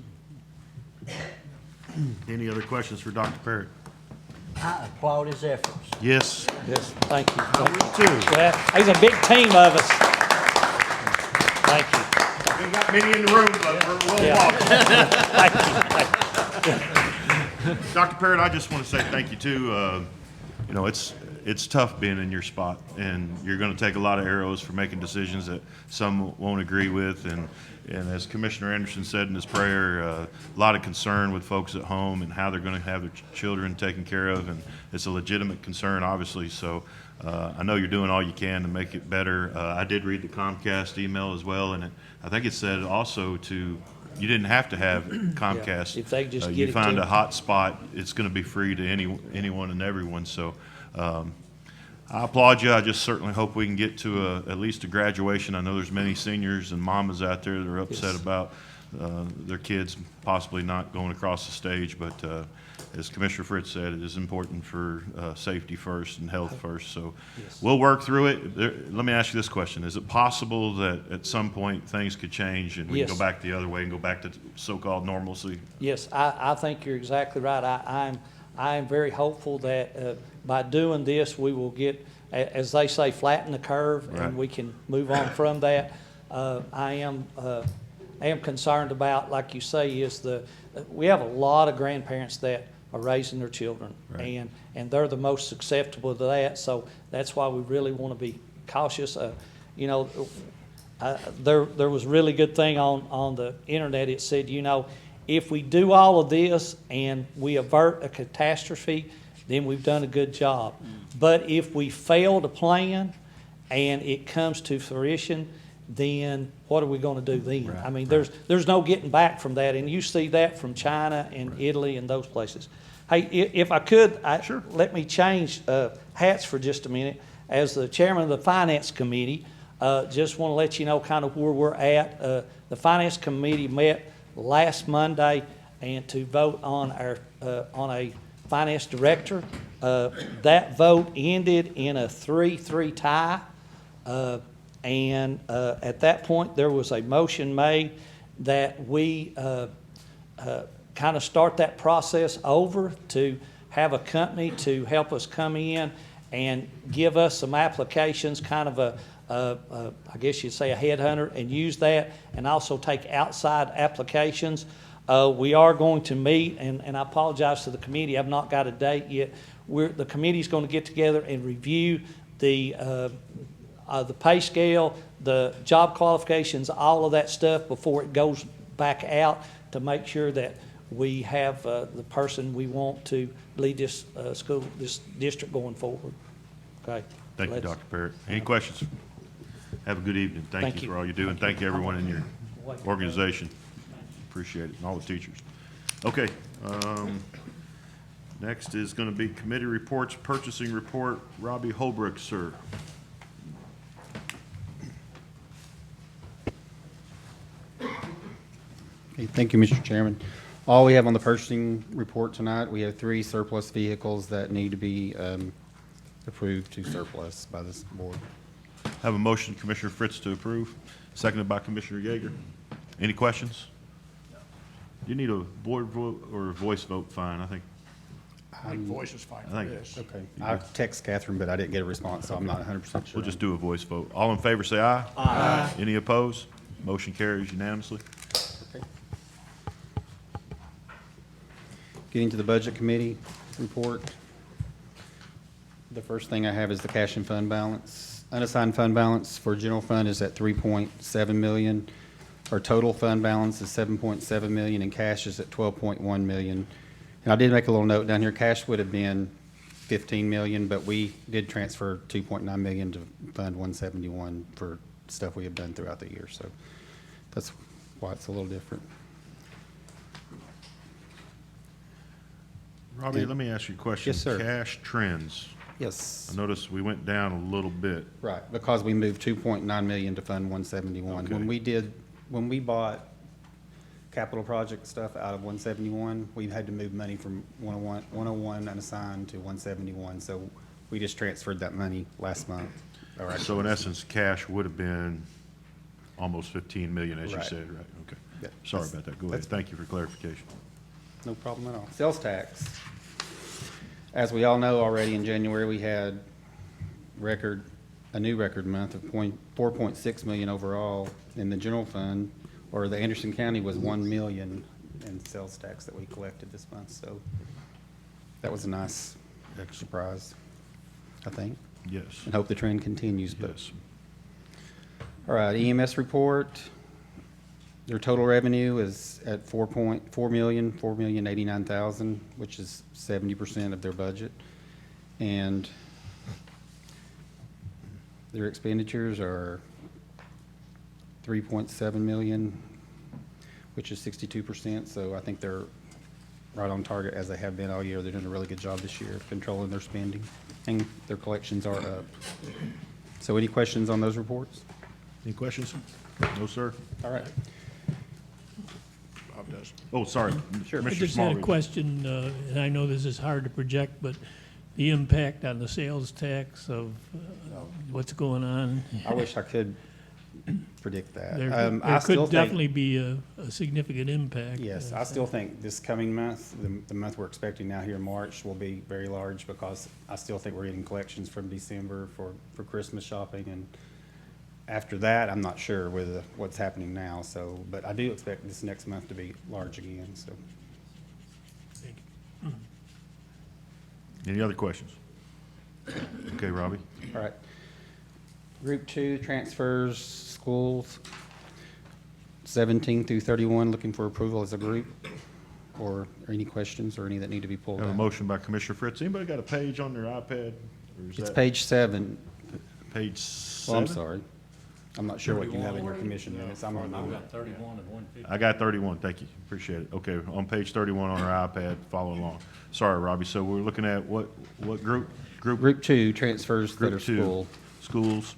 Any other questions for Dr. Parrott? I applaud his efforts. Yes. Yes, thank you. I would too. There's a big team of us. Thank you. We got many in the room, but we'll Yeah. walk. Dr. Parrott, I just want to say thank you too. You know, it's tough being in your spot, and you're going to take a lot of arrows for making decisions that some won't agree with. And as Commissioner Anderson said in his prayer, a lot of concern with folks at home and how they're going to have their children taken care of, and it's a legitimate concern, obviously. So I know you're doing all you can to make it better. I did read the Comcast email as well, and I think it said also you didn't have to have Comcast. If they just get you it find to a hot spot, it's going to be free to anyone and everyone. So I applaud you. I just certainly hope we can get to at least a graduation. I know there's many seniors and mamas out there that are upset Yes. about their kids possibly not going across the stage, but as Commissioner Fritz said, it is important for safety first and health first. So we'll work through it. Let me ask you this question. Is it possible that at some point things could change and we can Yes. go back the other way and go back to so-called normalcy? Yes, I think you're exactly right. I am very hopeful that by doing this, we will get, as they say, flatten the curve, Right. and we can move on from that. I am concerned about, like you say, we have a lot of grandparents that are raising their children, Right. and they're the most susceptible to that. So that's why we really want to be cautious. You know, there was a really good thing on the internet. It said, you know, if we do all of this and we avert a catastrophe, then we've done a good job. But if we fail to plan and it comes to fruition, then what are we going to do then? Right, I mean, there's no getting back from that, and you see that from China and Italy and those places. Hey, if I could, Sure. let me change hats for just a minute. As the chairman of the Finance Committee, just want to let you know kind of where we're at. The Finance Committee met last Monday and to vote on on a finance director. That vote ended in a 3-3 tie. And at that point, there was a motion made that we kind of start that process over to have a company to help us come in and give us some applications, kind of I guess you'd say a headhunter, and use that, and also take outside applications. We are going to meet, and I apologize to the committee, I've not got a date yet. The committee's going to get together and review the pay scale, the job qualifications, all of that stuff before it goes back out, to make sure that we have the person we want to lead this this district going forward. Okay. Thank you, Dr. Parrott. Any questions? Have a good evening. Thank you for all you do, and thank you everyone in your organization. Appreciate it, and all the teachers. Okay, next is going to be committee reports, purchasing report. Robbie Holbrook, sir. Okay, thank you, Mr. Chairman. All we have on the purchasing report tonight, we have 3 surplus vehicles that need to be approved to surplus by this board. Have a motion, Commissioner Fritz, to approve, seconded by Commissioner Yeager. Any questions? You need a board vote or a voice vote? Fine, I think. I think voice is fine I for think- this. Okay, I text Catherine, but I didn't get a response, so I'm not 100% sure. We'll just do a voice vote. All in favor, say aye. Aye. Any opposed? Motion carries unanimously. Getting to the Budget Committee report. The first thing I have is the cash and fund balance. Unassigned fund balance for general fund is at 3.7 million. Our total fund balance is 7.7 million, and cash is at 12.1 million. And I did make a little note down here, cash would have been 15 million, but we did transfer 2.9 million to Fund 171 for stuff we have done throughout the year, so that's why it's a little different. Robbie, let me ask you a question. Yes, sir. Cash trends. Yes. I noticed we went down a little bit. Right, because we moved 2.9 million to Fund 171. Okay. When we bought capital project stuff out of 171, we had to move money from 101 unassigned to 171, so we just transferred that money last month. Or So actually in this essence, cash would have been almost 15 million, as you Right. said, right? Okay. Yeah, Sorry that's- about that. Go ahead. that's- Thank you for clarification. No problem at all. Sales tax. As we all know already, in January, we had a new record month of 4.6 million overall in the general fund, or the Anderson County was 1 million in sales tax that we collected this month, so that was a nice surprise, I think, Yes. and hope the trend continues, but. Yes. All right, EMS report. Their total revenue is at 4,089,000, which is 70% of their budget. And their expenditures are 3.7 million, which is 62%. So I think they're right on target, as they have been all year. They're doing a really good job this year of controlling their spending, and their collections are up. So any questions on those reports? Any questions? No, sir? All right. Bob does. Oh, sorry. Sure. I Commissioner just had a Smallridge. question, and I know this is hard to project, but the impact on the sales tax of what's going on. I wish I could predict that. There I there still could think- definitely be a significant impact. Yes, I still think this coming month, the month we're expecting now here in March, will be very large, because I still think we're getting collections from December for Christmas shopping, and after that, I'm not sure with what's happening now, so, but I do expect this next month to be large again, so. Any other questions? Okay, Robbie? All right. Group 2, transfers, schools, 17 through 31, looking for approval as a group, or any questions or any that need to be pulled Have a out? motion by Commissioner Fritz. Anybody got a page on their iPad? Or is It's that page 7. Page Well, I'm 7? sorry. I'm not sure what you have in your commission minutes. I'm on mine. 31 and 150. I got 31, thank you, appreciate it. Okay, on page 31 on our iPad, follow along. Sorry, Robbie, so we're looking at what group? Group 2, transfers that are Group 2, school. schools.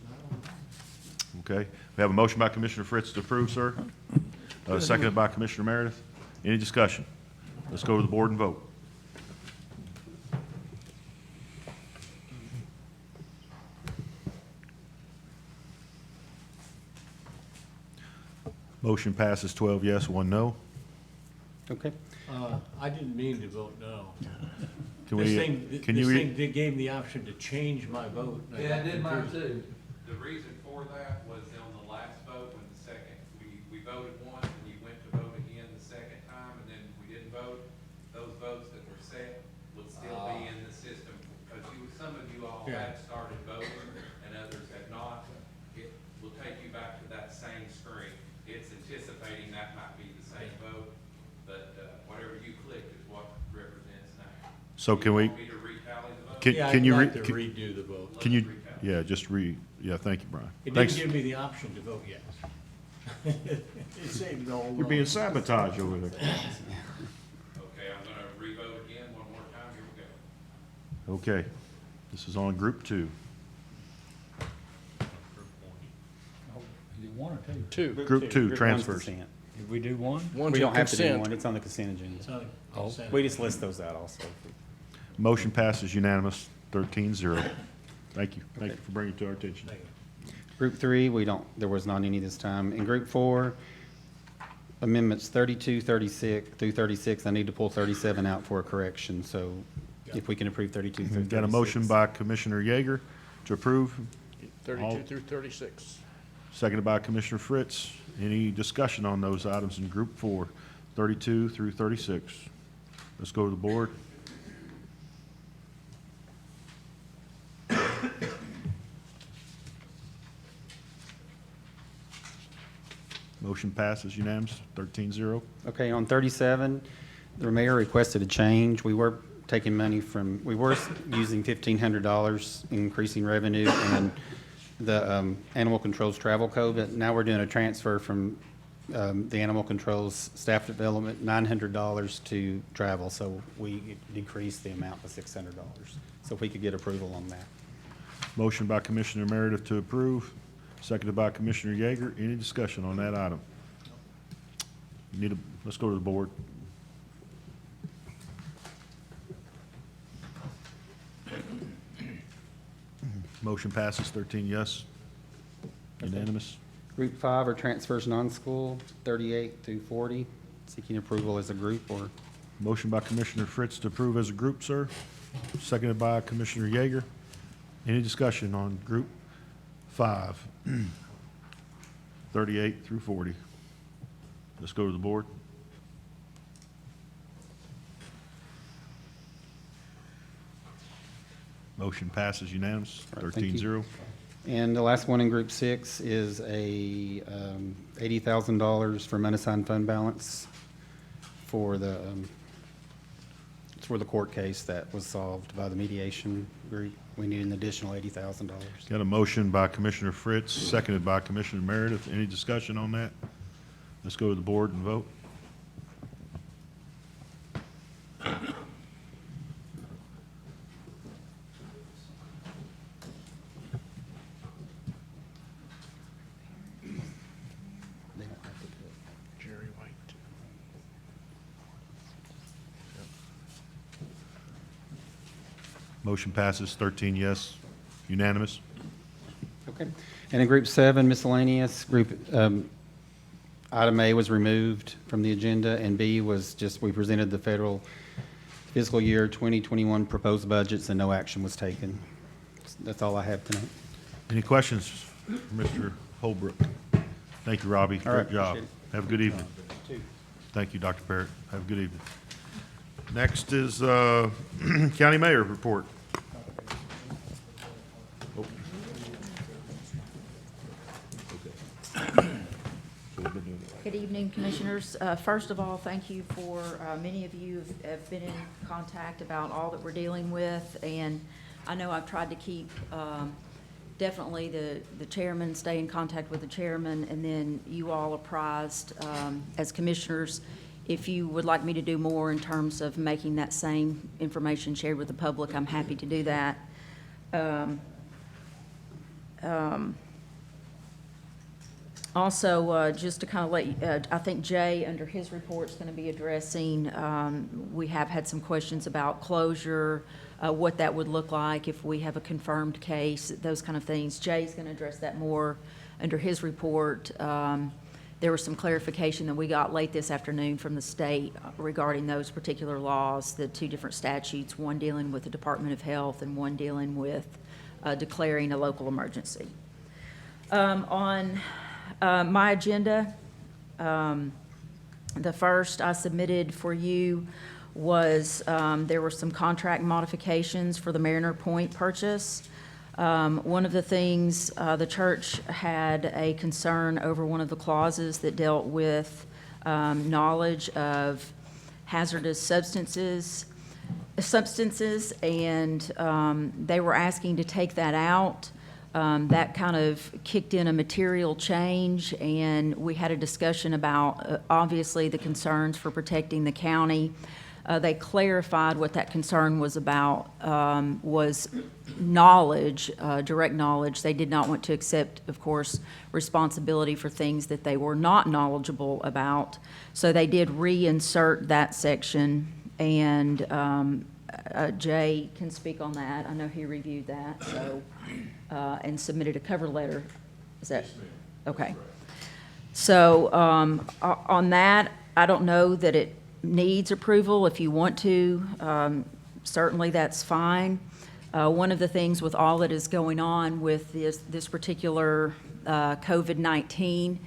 Okay, we have a motion by Commissioner Fritz to approve, sir. Seconded by Commissioner Meredith. Any discussion? Let's go to the board and vote. Motion passes 12 yes, 1 no. Okay. I didn't mean to vote no. Can This we, thing, can this you, thing did- gave me the option to change my vote. Yeah, I did mine too. The reason for that was on the last vote, when the second, we voted once, and you went to vote again the second time, and then we didn't vote. Those votes that were set would still be in the system, because some of you all Yeah. had started voting, and others had not. It will take you back to that same screen. It's anticipating that might be the same vote, but, whatever you clicked is what represents now. so can we, Want me to retally the vote? Yeah, can I'd you, like to can redo the vote. can you, yeah, just yeah, thank you, Brian. It Thanks. didn't give me the option to vote yes. It saved all. You're being sabotaged over there. Okay, I'm gonna revote again one more time. Here we go. Okay, this is on group 2. Is it one or two? Two. Group 2, One's transfers. consent. Did we do one? We don't have to do one. It's on the consent agenda. Oh. We just list those out also. Motion passes unanimous, 13-0. Thank you. Thank you for bringing it to our attention. Group 3, there was not any this time. In Group 4, amendments 32, 36 through 36, I need to pull 37 out for a correction, so if we can approve 32 through 36. Got a motion by Commissioner Yeager to approve. 32 through 36. Seconded by Commissioner Fritz. Any discussion on those items in Group 4, 32 through 36? Let's go to the board. Motion passes unanimous, 13-0. Okay, on 37, the mayor requested a change. We were taking money we were using $1,500, increasing revenue, and the animal control's travel code, but now we're doing a transfer from the animal control's staff development, $900 to travel, so we decreased the amount to $600. So if we could get approval on that. Motion by Commissioner Meredith to approve, seconded by Commissioner Yeager. Any discussion on that item? Let's go to the board. Motion passes 13 yes. Unanimous. Group 5 are transfers non-school, 38 through 40, seeking approval as a group or. Motion by Commissioner Fritz to approve as a group, sir. Seconded by Commissioner Yeager. Any discussion on Group 5? 38 through 40. Let's go to the board. Motion passes unanimous, All right, thank you. 13-0. And the last one in Group 6 is a $80,000 from unassigned fund balance for the court case that was solved by the mediation group. We need an additional $80,000. Got a motion by Commissioner Fritz, seconded by Commissioner Meredith. Any discussion on that? Let's go to the board and vote. Jerry White. Motion passes 13 yes, unanimous. Okay. And in Group 7, miscellaneous, item A was removed from the agenda, and B was just, we presented the federal fiscal year 2021 proposed budgets, and no action was taken. That's all I have tonight. Any questions for Mr. Holbrook? Thank you, Robbie. All right, Great job. appreciate it. Have a good evening. Thank you, Dr. Parrott. Have a good evening. Next is County Mayor report. Good evening, Commissioners. First of all, thank you for, many of you have been in contact about all that we're dealing with, and I know I've tried to keep definitely the chairman, stay in contact with the chairman, and then you all apprised as commissioners. If you would like me to do more in terms of making that same information shared with the public, I'm happy to do that. Also, just to kind of let you, I think Jay, under his report, is going to be addressing, we have had some questions about closure, what that would look like if we have a confirmed case, those kind of things. Jay's going to address that more under his report. There was some clarification that we got late this afternoon from the state regarding those particular laws, the two different statutes, one dealing with the Department of Health and one dealing with declaring a local emergency. On my agenda, the first I submitted for you was there were some contract modifications for the Mariner Point purchase. One of the things, the church had a concern over one of the clauses that dealt with knowledge of hazardous substances, and they were asking to take that out. That kind of kicked in a material change, and we had a discussion about, obviously, the concerns for protecting the county. They clarified what that concern was about, was knowledge, direct knowledge. They did not want to accept, of course, responsibility for things that they were not knowledgeable about. So they did reinsert that section, and Jay can speak on that. I know he reviewed that, so, and submitted a cover letter. Is that? Okay. So on that, I don't know that it needs approval. If you want to, certainly that's fine. One of the things with all that is going on with this particular COVID-19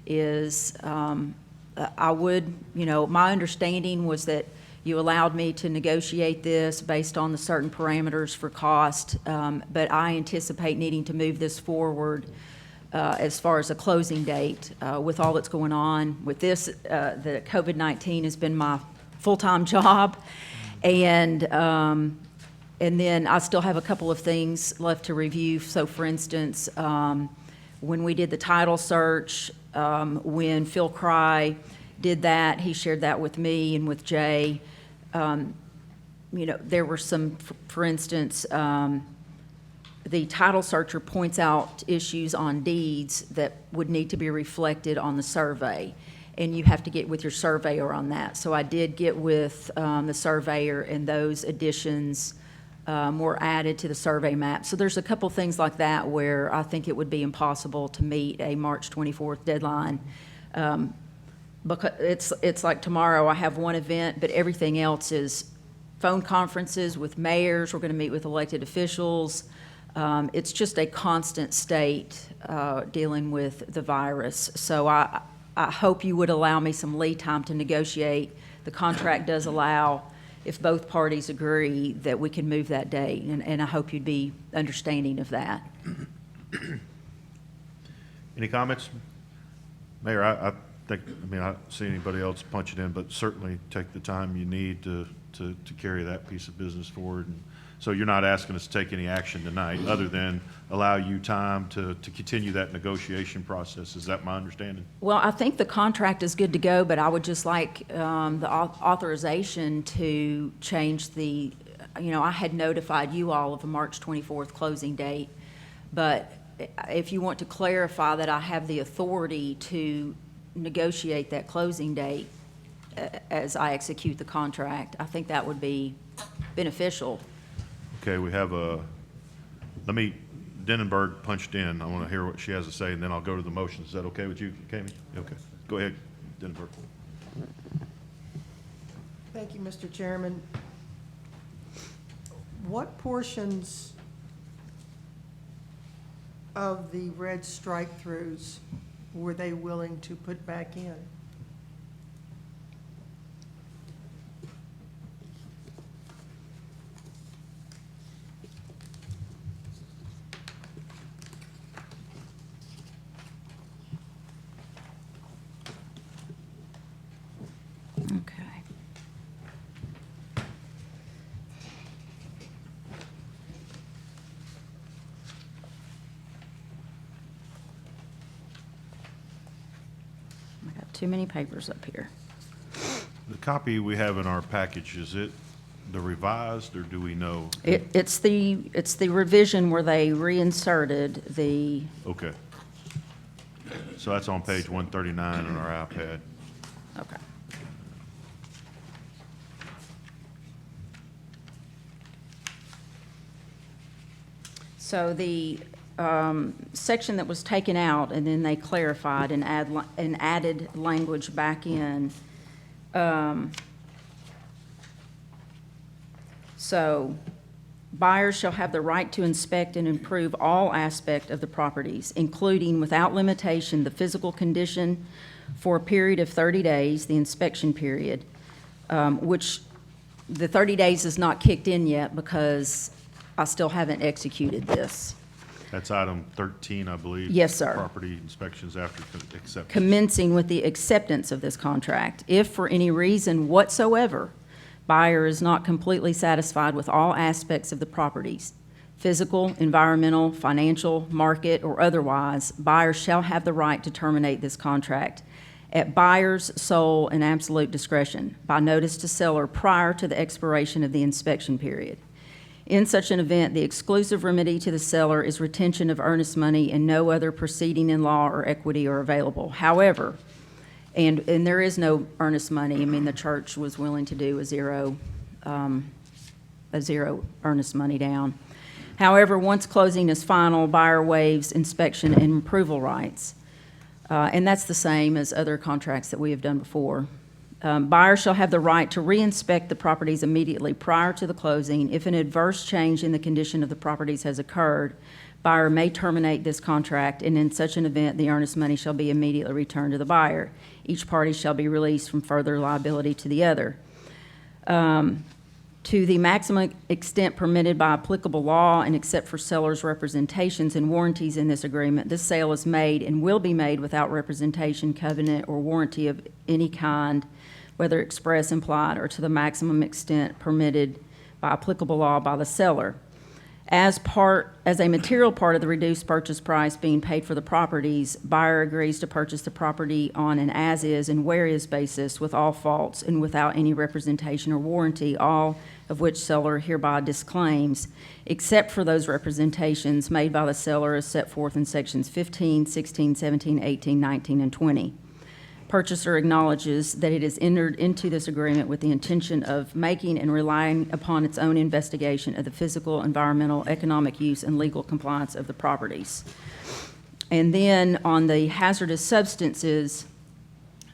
is I would, my understanding was that you allowed me to negotiate this based on the certain parameters for cost, but I anticipate needing to move this forward as far as a closing date with all that's going on with this. The COVID-19 has been my full-time job, and then I still have a couple of things left to review. So, for instance, when we did the title search, When Phil Cry did that, he shared that with me and with Jay. There were some, for instance, the title searcher points out issues on deeds that would need to be reflected on the survey, and you have to get with your surveyor on that. So I did get with the surveyor, and those additions were added to the survey map. So there's a couple things like that where I think it would be impossible to meet a March 24th deadline. Because it's like tomorrow I have one event, but everything else is phone conferences with mayors. We're going to meet with elected officials. It's just a constant state dealing with the virus. So I hope you would allow me some lead time to negotiate. The contract does allow, if both parties agree, that we can move that date, and I hope you'd be understanding of that. Any comments? Mayor, I don't see anybody else punch it in, but certainly take the time you need to carry that piece of business forward. And so you're not asking us to take any action tonight, other than allow you time to continue that negotiation process. Is that my understanding? Well, I think the contract is good to go, but I would just like the authorization to change I had notified you all of a March 24th closing date, but if you want to clarify that I have the authority to negotiate that closing date as I execute the contract, I think that would be beneficial. Okay, we have Denenberg punched in. I want to hear what she has to say, and then I'll go to the motion. Is that okay with you, Kami? Okay, go ahead, Denenberg. Thank you, Mr. Chairman. What portions of the red strike-throughs were they willing to put back in? Okay. I got too many papers up here. The copy we have in our package, is it the revised, or do we know? It's the revision where they reinserted the, Okay. So that's on page 139 on our iPad. okay. So the section that was taken out, and then they clarified and added language back in. So buyers shall have the right to inspect and improve all aspects of the properties, including without limitation the physical condition for a period of 30 days, the inspection period, which the 30 days is not kicked in yet because I still haven't executed this. That's item 13, I believe. Yes, sir. Property inspections after acceptance. Commencing with the acceptance of this contract. If for any reason whatsoever, buyer is not completely satisfied with all aspects of the properties, physical, environmental, financial, market, or otherwise, buyer shall have the right to terminate this contract at buyer's sole and absolute discretion by notice to seller prior to the expiration of the inspection period. In such an event, the exclusive remedy to the seller is retention of earnest money, and no other proceeding in law or equity are available. However, and there is no earnest money. I mean, the church was willing to do a zero earnest money down. However, once closing is final, buyer waives inspection and approval rights. And that's the same as other contracts that we have done before. Buyer shall have the right to re-inspect the properties immediately prior to the closing. If an adverse change in the condition of the properties has occurred, buyer may terminate this contract, and in such an event, the earnest money shall be immediately returned to the buyer. Each party shall be released from further liability to the other. To the maximum extent permitted by applicable law and except for seller's representations and warranties in this agreement, this sale is made and will be made without representation, covenant, or warranty of any kind, whether express, implied, or to the maximum extent permitted by applicable law by the seller. As a material part of the reduced purchase price being paid for the properties, buyer agrees to purchase the property on an as-is and where-is basis with all faults and without any representation or warranty, all of which seller hereby disclaims, except for those representations made by the seller as set forth in sections 15, 16, 17, 18, 19, and 20. Purchaser acknowledges that it has entered into this agreement with the intention of making and relying upon its own investigation of the physical, environmental, economic use, and legal compliance of the properties. And then on the hazardous substances,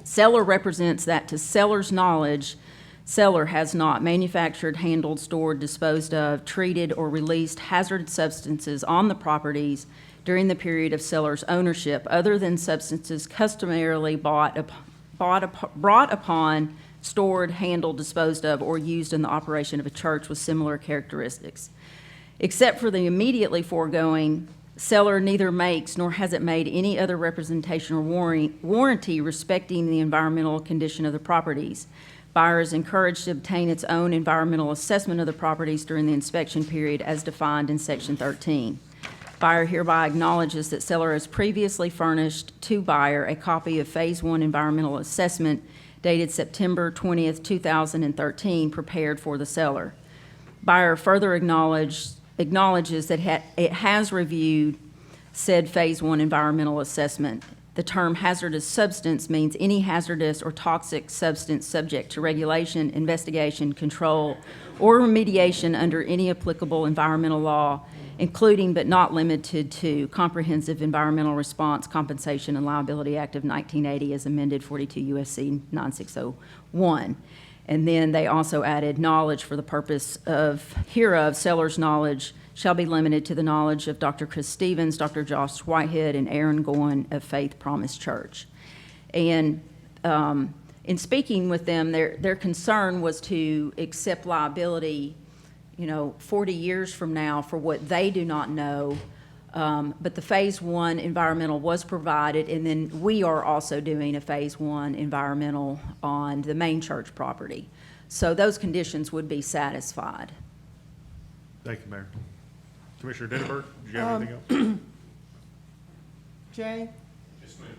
seller represents that to seller's knowledge, seller has not manufactured, handled, stored, disposed of, treated, or released hazardous substances on the properties during the period of seller's ownership, other than substances customarily brought upon, stored, handled, disposed of, or used in the operation of a church with similar characteristics. Except for the immediately foregoing, seller neither makes nor has it made any other representation or warranty respecting the environmental condition of the properties. Buyer is encouraged to obtain its own environmental assessment of the properties during the inspection period as defined in Section 13. Buyer hereby acknowledges that seller has previously furnished to buyer a copy of Phase 1 environmental assessment dated September 20th, 2013, prepared for the seller. Buyer further acknowledges that it has reviewed said Phase 1 environmental assessment. The term hazardous substance means any hazardous or toxic substance subject to regulation, investigation, control, or remediation under any applicable environmental law, including but not limited to Comprehensive Environmental Response, Compensation, and Liability Act of 1980 as amended 42 U.S.C. 9601. And then they also added knowledge for the purpose of hereof, seller's knowledge shall be limited to the knowledge of Dr. Chris Stevens, Dr. Josh Whitehead, and Aaron Goin of Faith Promise Church. And in speaking with them, their concern was to accept liability 40 years from now for what they do not know. But the Phase 1 environmental was provided, and then we are also doing a Phase 1 environmental on the main church property. So those conditions would be satisfied. Thank you, Mayor. Commissioner Denenberg, do you have anything else? Jay, Yes, ma'am.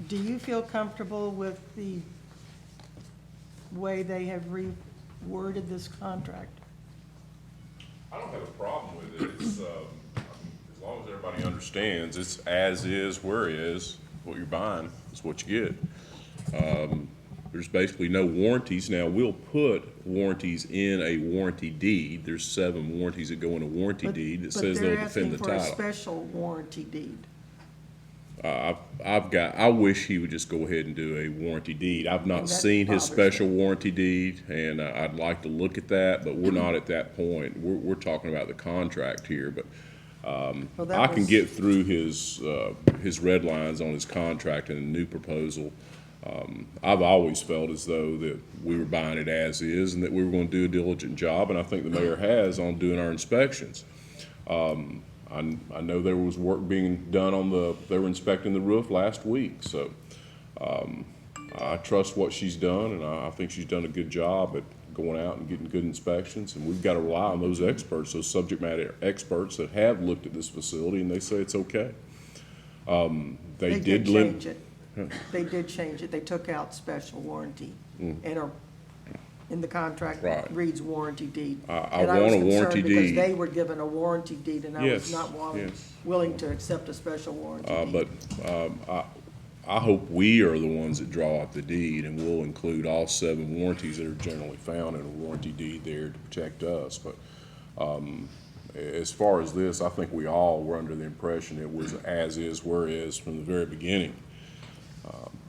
do you feel comfortable with the way they have reworded this contract? I don't have a problem with it. It's, as long as everybody understands, it's as is, where is, what you're buying is what you get. There's basically no warranties. Now, we'll put warranties in a warranty deed. There's 7 warranties that go in a warranty deed that says they'll defend the But they're asking for title. a special warranty deed. I wish he would just go ahead and do a warranty deed. I've not that seen his bothers me. special warranty deed, and I'd like to look at that, but we're not at that point. We're talking about the contract here, but Well, that I can was- get through his red lines on his contract and the new proposal. I've always felt as though that we were buying it as is and that we were going to do a diligent job, and I think the mayor has on doing our inspections. I know there was work being done they were inspecting the roof last week, so I trust what she's done, and I think she's done a good job at going out and getting good inspections, and we've got to rely on those experts, those subject matter experts that have looked at this facility, and they say it's okay. They did change it. They did change it. They took out special warranty and are, in the contract, Right. reads warranty deed. I And want was a warranty concerned because deed. they were given a warranty deed and I was Yes, not yes. willing to accept a special warranty deed. But I hope we are the ones that draw out the deed, and we'll include all 7 warranties that are generally found in a warranty deed there to protect us. But as far as this, I think we all were under the impression it was as is, where is from the very beginning.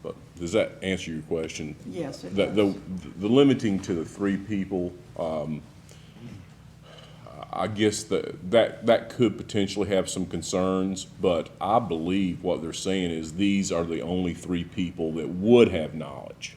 But does that answer your question? Yes, it The limiting to the 3 people, I guess that could potentially have some concerns, but I believe what they're saying is these are the only 3 people that would have knowledge.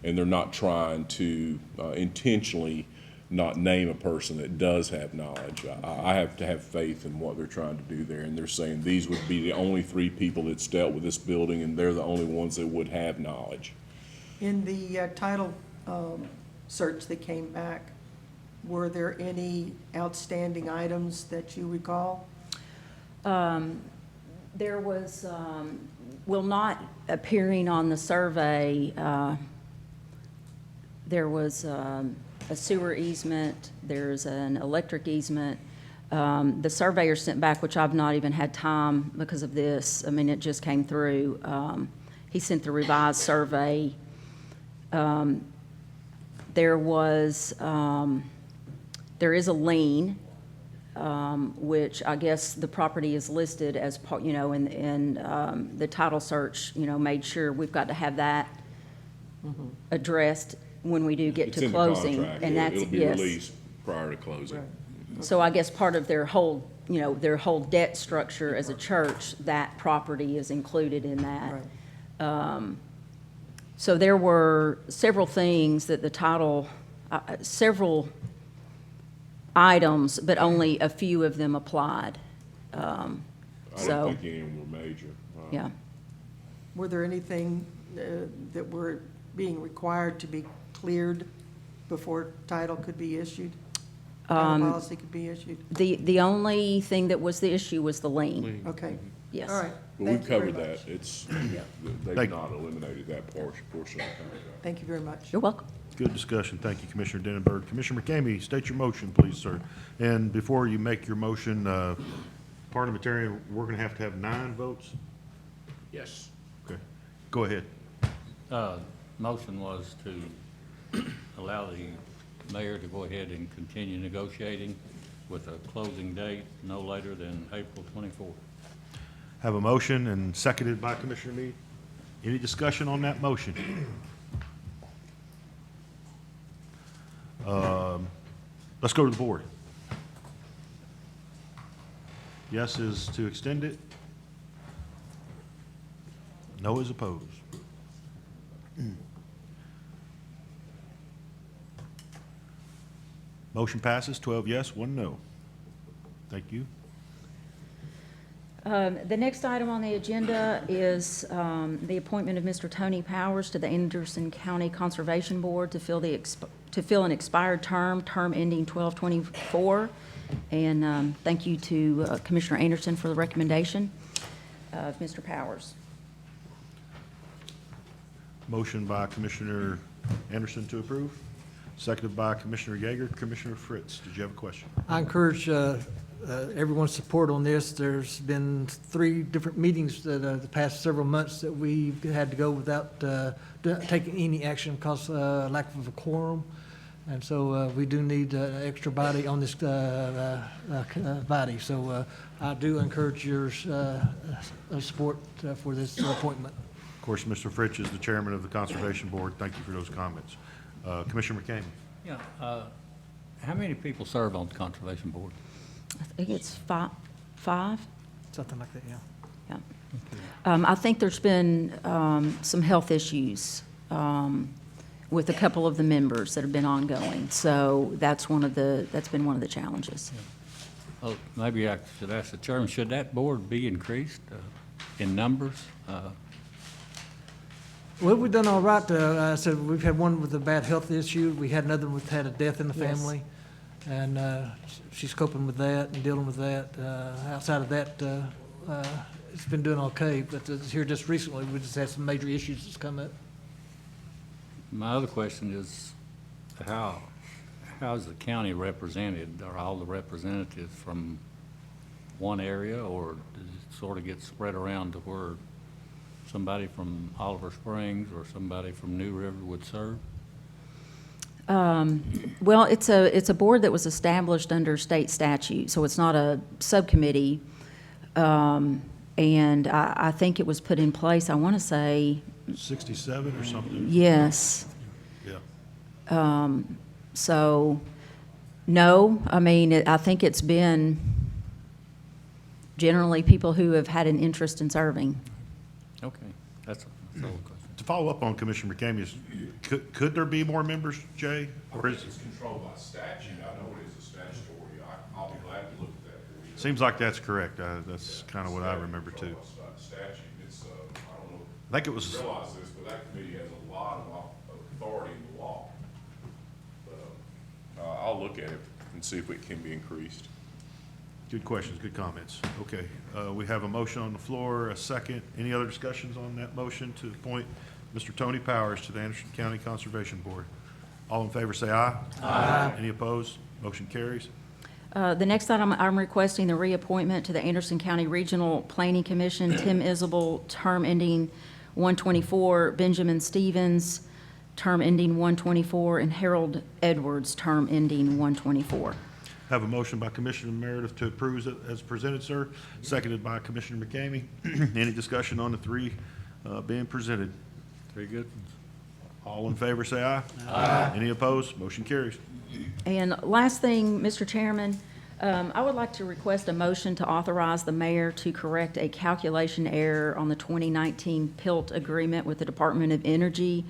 And they're not trying to intentionally not name a person that does have knowledge. I have to have faith in what they're trying to do there, and they're saying these would be the only 3 people that's dealt with this building, and they're the only ones that would have knowledge. In the title search that came back, Were there any outstanding items that you recall? There was, well, not appearing on the survey, there was a sewer easement, there's an electric easement. The surveyor sent back, which I've not even had time because of this, I mean, it just came through. He sent the revised survey. There was, there is a lien, which I guess the property is listed as part, you know, in the title search, you know, made sure we've got to have that addressed when we do get It's to in the closing. contract. And that's, It'll be yes. released prior to closing. So I guess part of their whole, you know, their whole debt structure as a church, that property is included in that. So there were several things that the title, several items, but only a few of them applied. I So, don't think any of them were major. yeah. Were there anything that were being required to be cleared before title could be issued? Title policy could be issued? The only thing that was the issue was the lien. Okay. Yes. All right. But Thank we've you very covered much. that. It's, Thank they've you. not eliminated that portion of the contract. Thank you very much. You're welcome. Good discussion. Thank you, Commissioner Denenberg. Commissioner McCamey, state your motion, please, sir. And before you make your motion, parliamentarian, we're going to have 9 votes? Yes. Okay. Go ahead. Motion was to allow the mayor to go ahead and continue negotiating with a closing date no later than April 24th. Have a motion and seconded by Commissioner Meade. Any discussion on that motion? Let's go to the board. Yes is to extend it. No is opposed. Motion passes, 12 yes, 1 no. Thank you. The next item on the agenda is the appointment of Mr. Tony Powers to the Anderson County Conservation Board to fill an expired term ending 12/24. And thank you to Commissioner Anderson for the recommendation of Mr. Powers. Motion by Commissioner Anderson to approve, seconded by Commissioner Yeager. Commissioner Fritz, did you have a question? I encourage everyone's support on this. There's been 3 different meetings that the past several months that we've had to go without taking any action because lack of a quorum. And so we do need an extra body on this body. So I do encourage your support for this appointment. Of course, Mr. Fritz is the chairman of the Conservation Board. Thank you for those comments. Commissioner McCamey. Yeah, how many people serve on the Conservation Board? I think it's five? Something like that, yeah. Yeah. I think there's been some health issues with a couple of the members that have been ongoing. So that's been one of the challenges. Well, maybe I should ask the chairman, should that board be increased in numbers? Well, we've done all right. I said we've had one with a bad health issue. We had another with had a death in the Yes. family. And she's coping with that and dealing with that. Outside of that, it's been doing okay. But here just recently, we just had some major issues that's come up. My other question is, how is the county represented? Are all the representatives from one area, or does it sort of get spread around to where somebody from Oliver Springs or somebody from New River would serve? Well, it's a board that was established under state statute, so it's not a subcommittee. And I think it was put in place, I want to say, 67 or something? yes. Yeah. So, no, I mean, I think it's been generally people who have had an interest in serving. Okay, that's all the question. To follow up on Commissioner McCamey's, could there be more members, Jay? Or is, It's controlled by statute. I know it is a statutory. I'll be glad to look at that for you. seems like that's correct. That's kind of what I remember too. Controlled by statute. It's, I don't know. I think it was- if you realize this, but that committee has a lot of authority in the law. But, I'll look at it and see if it can be increased. Good questions, good comments. Okay, we have a motion on the floor, a second. Any other discussions on that motion to appoint Mr. Tony Powers to the Anderson County Conservation Board? All in favor, say aye. Aye. Any opposed? Motion carries. The next item, I'm requesting the reappointment to the Anderson County Regional Planning Commission, Tim Isabel, term ending 124, Benjamin Stevens, term ending 124, and Harold Edwards, term ending 124. Have a motion by Commissioner Meredith to approve it as presented, sir. Seconded by Commissioner McCamey. Any discussion on the three being presented? Very good. All in favor, say aye. Aye. Any opposed? Motion carries. And last thing, Mr. Chairman, I would like to request a motion to authorize the mayor to correct a calculation error on the 2019 PILT agreement with the Department of Energy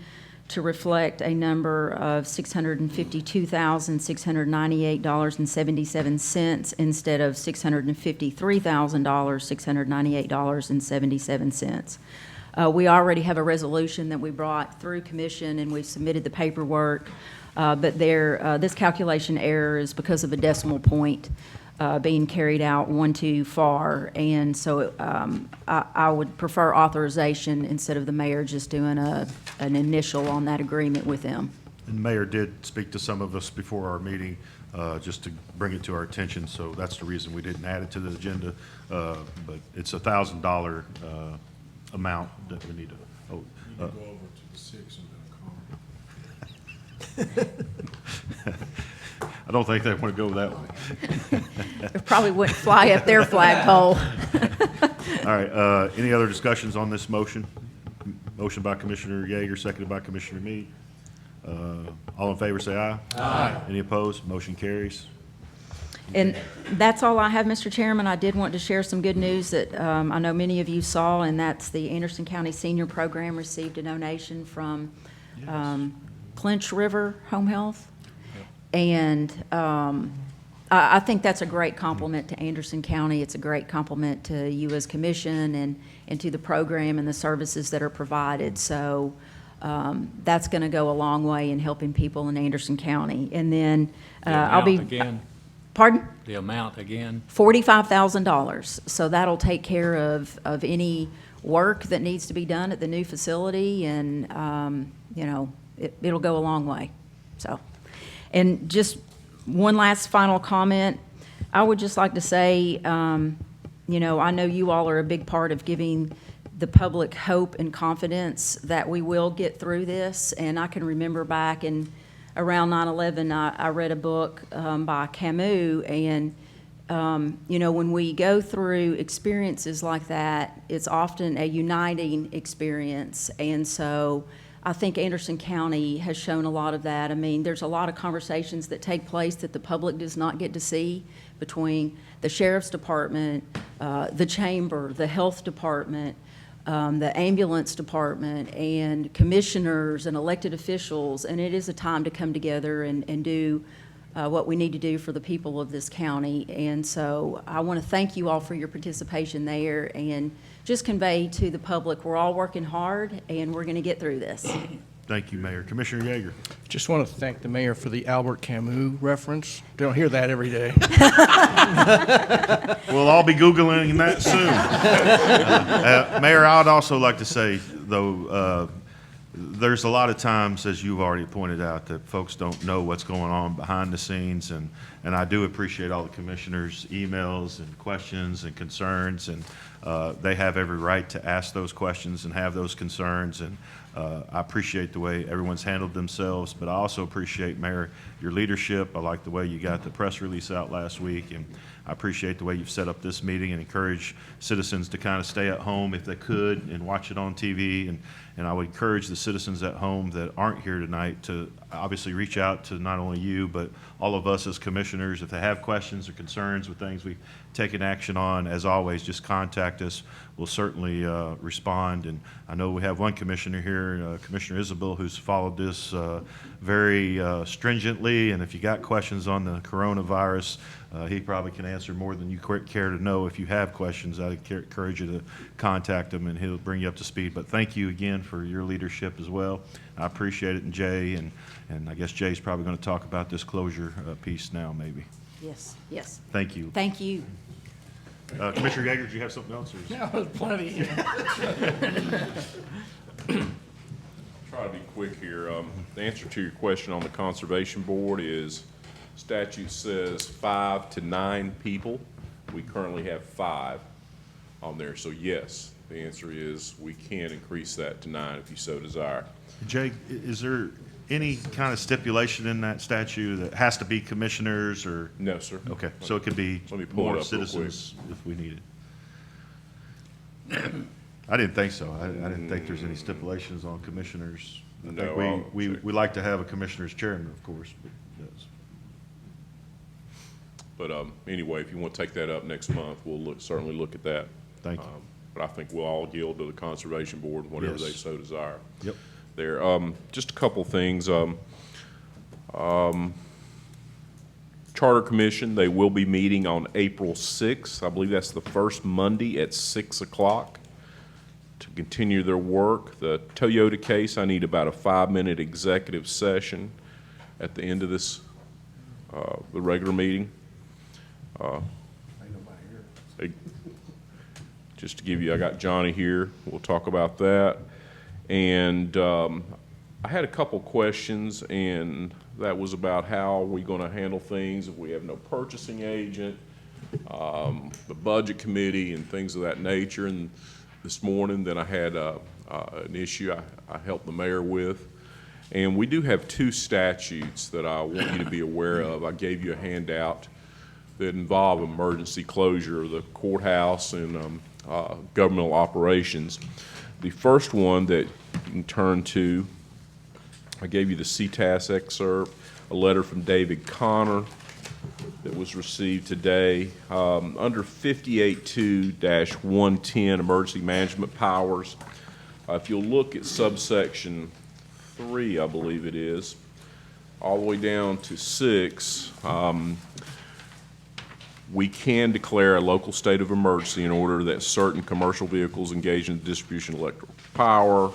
to reflect a number of $652,698.77 instead of $653,698.77. We already have a resolution that we brought through commission, and we've submitted the paperwork. But this calculation error is because of a decimal point being carried out one too far. And so I would prefer authorization instead of the mayor just doing an initial on that agreement with them. And the mayor did speak to some of us before our meeting, just to bring it to our attention, so that's the reason we didn't add it to the agenda. But it's a $1,000 amount that we need to, Go over to the 6 and then a comma. I don't think they want to go that way. It probably wouldn't fly up their flagpole. All right, any other discussions on this motion? Motion by Commissioner Yeager, seconded by Commissioner Meade. All in favor, say aye. Aye. Any opposed? Motion carries. And that's all I have, Mr. Chairman. I did want to share some good news that I know many of you saw, and that's the Anderson County Senior Program received a donation from Clinch River Home Health. And I think that's a great compliment to Anderson County. It's a great compliment to you as commission and to the program and the services that are provided. So that's going to go a long way in helping people in Anderson County. And then I'll be... Again. Pardon? The amount again? $45,000. So that'll take care of any work that needs to be done at the new facility, and, you know, it'll go a long way. So, and just one last final comment. I would just like to say, you know, I know you all are a big part of giving the public hope and confidence that we will get through this. And I can remember back in around 9/11, I read a book by Camus, and you know, when we go through experiences like that, it's often a uniting experience. And so I think Anderson County has shown a lot of that. I mean, there's a lot of conversations that take place that the public does not get to see between the sheriff's department, the chamber, the health department, the ambulance department, and commissioners and elected officials. And it is a time to come together and do what we need to do for the people of this county. And so I want to thank you all for your participation there, and just convey to the public we're all working hard and we're going to get through this. Thank you, Mayor. Commissioner Yeager. Just want to thank the mayor for the Albert Camus reference. Don't hear that every day. We'll all be Googling that soon. Mayor, I would also like to say, though, there's a lot of times, as you've already pointed out, that folks don't know what's going on behind the scenes, and I do appreciate all the commissioners' emails and questions and concerns, and they have every right to ask those questions and have those concerns, and I appreciate the way everyone's handled themselves, but I also appreciate, Mayor, your leadership. I like the way you got the press release out last week, and I appreciate the way you've set up this meeting and encourage citizens to kind of stay at home if they could and watch it on TV. And I would encourage the citizens at home that aren't here tonight to obviously reach out to not only you, but all of us as commissioners. If they have questions or concerns with things we've taken action on, as always, just contact us. We'll certainly respond. And I know we have one commissioner here, Commissioner Isabel, who's followed this very stringently. And if you got questions on the coronavirus, He probably can answer more than you care to know. If you have questions, I'd encourage you to contact him, and he'll bring you up to speed. But thank you again for your leadership as well. I appreciate it, and Jay, and I guess Jay's probably going to talk about this closure piece now, maybe. Yes, yes. Thank you. Thank you. Commissioner Yeager, do you have something else? Or is- No, there's plenty. Try to be quick here. The answer to your question on the Conservation Board is statute says 5 to 9 people. We currently have 5 on there. So yes, the answer is we can increase that to 9 if you so desire. Jay, is there any kind of stipulation in that statute that has to be commissioners or? No, sir. Okay, so it could be Let me pull it more up real quick. citizens if we need it. I didn't think so. I didn't think there's any stipulations on commissioners. I No, think I'll we check. like to have a commissioner's chairman, of course, but yes. But anyway, if you want to take that up next month, we'll certainly look at that. Thank you. But I think we'll all yield to the Conservation Board whenever Yes. they so desire. Yep. There, just a couple things. Charter Commission, they will be meeting on April 6th. I believe that's the first Monday at 6 o'clock to continue their work. The Toyota case, I need about a 5-minute executive session at the end of this, the regular meeting. Just to give you, I got Johnny here. We'll talk about that. And I had a couple questions, and that was about how we're going to handle things if we have no purchasing agent, the budget committee, and things of that nature. And this morning, then I had an issue I helped the mayor with. And we do have 2 statutes that I want you to be aware of. I gave you a handout that involve emergency closure of the courthouse and governmental operations. The first one that you can turn to, I gave you the CTAS excerpt, a letter from David Connor that was received today. Under 582-110, emergency management powers, if you'll look at subsection 3, I believe it is, all the way down to 6, we can declare a local state of emergency in order that certain commercial vehicles engage in the distribution of electrical power.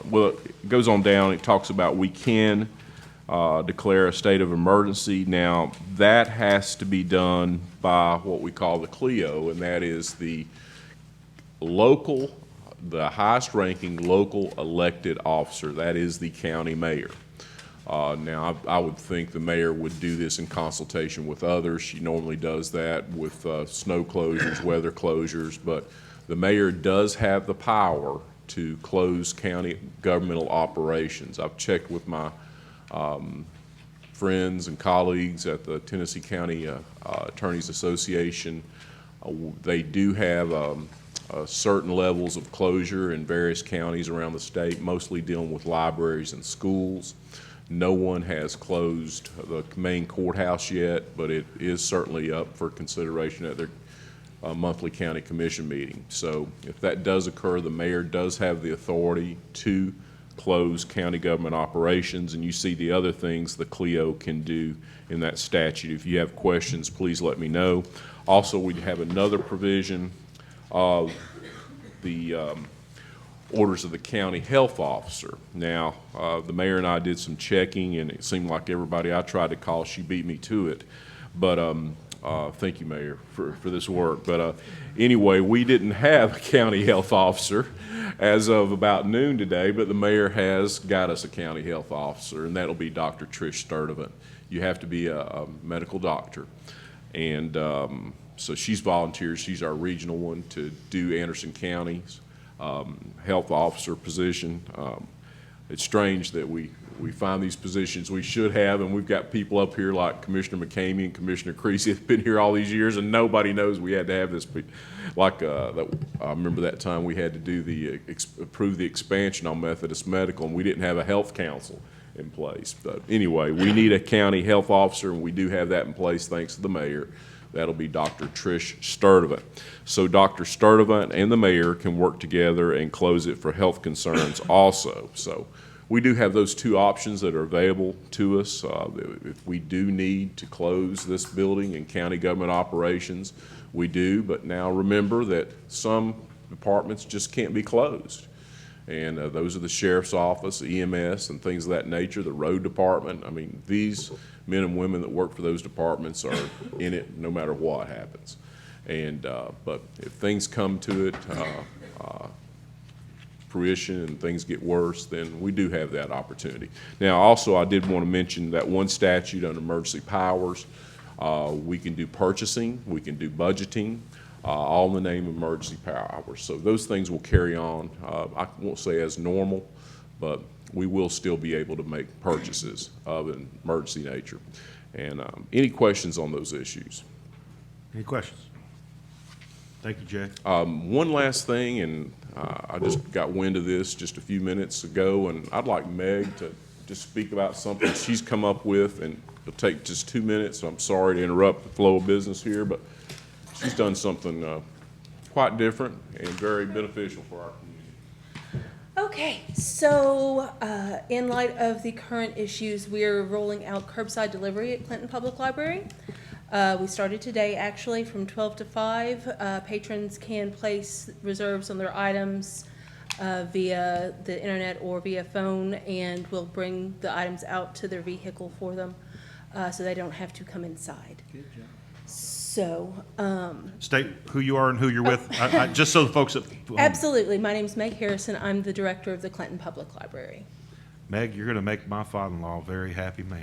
Well, it goes on down, it talks about we can declare a state of emergency. Now, that has to be done by what we call the CLEO, and that is the highest ranking local elected officer. That is the county mayor. Now, I would think the mayor would do this in consultation with others. She normally does that with snow closures, weather closures, but the mayor does have the power to close county governmental operations. I've checked with my friends and colleagues at the Tennessee County Attorneys Association. They do have certain levels of closure in various counties around the state, mostly dealing with libraries and schools. No one has closed the main courthouse yet, but it is certainly up for consideration at their monthly county commission meeting. So if that does occur, the mayor does have the authority to close county government operations, and you see the other things the CLEO can do in that statute. If you have questions, please let me know. Also, we have another provision of the orders of the county health officer. Now, the mayor and I did some checking, and it seemed like everybody I tried to call, she beat me to it. But thank you, Mayor, for this work. But anyway, we didn't have a county health officer as of about noon today, but the mayor has got us a county health officer, and that'll be Dr. Trish Sturdivant. You have to be a medical doctor. And so she's volunteered. She's our regional one to do Anderson County's health officer position. It's strange that we find these positions we should have, and we've got people up here like Commissioner McCamey and Commissioner Creasy have been here all these years, and nobody knows we had to have this. Like I remember that time we had to do approve the expansion on Methodist Medical, and we didn't have a health council in place. But anyway, we need a county health officer, and we do have that in place thanks to the mayor. That'll be Dr. Trish Sturdivant. So Dr. Sturdivant and the mayor can work together and close it for health concerns also. So we do have those two options that are available to us. If we do need to close this building in county government operations, we do. But now remember that some departments just can't be closed. And those are the sheriff's office, EMS, and things of that nature, the road department. I mean, these men and women that work for those departments are in it no matter what happens. And, but if things come to it, fruition and things get worse, then we do have that opportunity. Now, also, I did want to mention that one statute under emergency powers, we can do purchasing, we can do budgeting, all in the name of emergency powers. So those things will carry on, I won't say as normal, but we will still be able to make purchases of an emergency nature. And any questions on those issues? Any questions? Thank you, Jay. One last thing, and I just got wind of this just a few minutes ago, and I'd like Meg to just speak about something she's come up with, and it'll take just 2 minutes. I'm sorry to interrupt the flow of business here, but she's done something quite different and very beneficial for our community. Okay, so in light of the current issues, we're rolling out curbside delivery at Clinton Public Library. We started today, actually, from 12 to 5. Patrons can place reserves on their items via the internet or via phone, and we'll bring the items out to their vehicle for them, so they don't have to come inside. Good job. So, State who you are and who you're with, just so the folks at home. absolutely. My name's Meg Harrison. I'm the director of the Clinton Public Library. Meg, you're going to make my father-in-law a very happy man.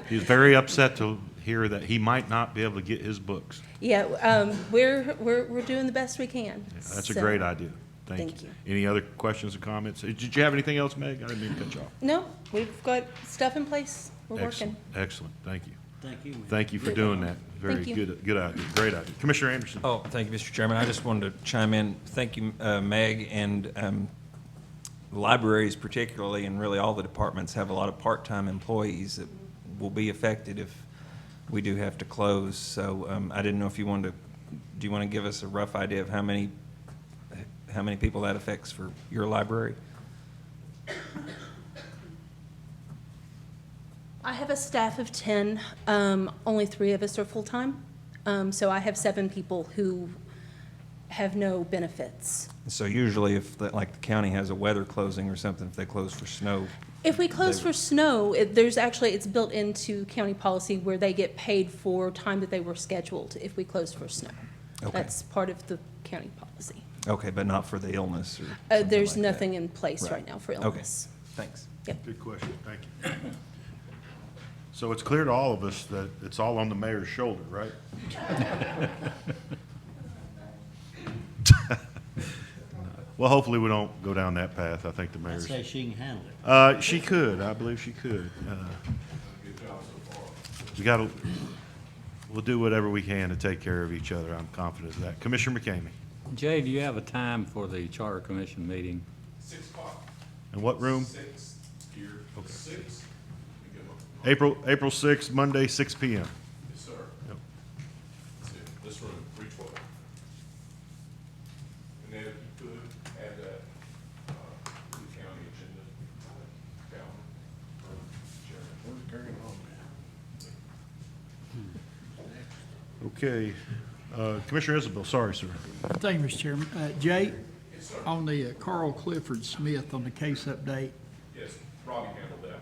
He's very upset to hear that he might not be able to get his books. Yeah, we're doing the best we can. Yeah, that's a So, great idea. Thank thank you. Any other questions or comments? Did you have anything else, Meg? I didn't mean to cut you off. No, we've got stuff in place. We're Excellent. working. Excellent. Thank you. Thank you, Meg. Thank you for doing that. Very Thank you. good idea. Great idea. Commissioner Anderson. Oh, thank you, Mr. Chairman. I just wanted to chime in. Thank you, Meg, and libraries particularly, and really all the departments have a lot of part-time employees that will be affected if we do have to close. So I didn't know if you wanted to, do you want to give us a rough idea of how many people that affects for your library? I have a staff of 10. Only 3 of us are full-time. So I have 7 people who have no benefits. So usually if, like, the county has a weather closing or something, if they close for snow. If we close for snow, it's built into county policy where they get paid for time that they were scheduled if we close for snow. Okay. That's part of the county policy. Okay, but not for the illness or something There's like that. nothing in place right now for Okay, illness. thanks. Yep. Good question. Thank you. So it's clear to all of us that it's all on the mayor's shoulder, right? Well, hopefully we don't go down that path. I think the mayor's. I'd say she can handle it. She could. I believe she could. We'll do whatever we can to take care of each other. I'm confident of that. Commissioner McCamey. Jay, do you have a time for the Charter Commission meeting? 6 o'clock. In what room? 6 here. Okay. 6. April 6th, Monday, 6 p.m. Yes, sir. Yep. That's it. This room, 312. And then if you could add that to the county agenda calendar. Okay. Commissioner Isabel, sorry, sir. Thank you, Mr. Chairman. Jay, on the Carl Clifford Smith on the case update, Yes, Robbie handled that.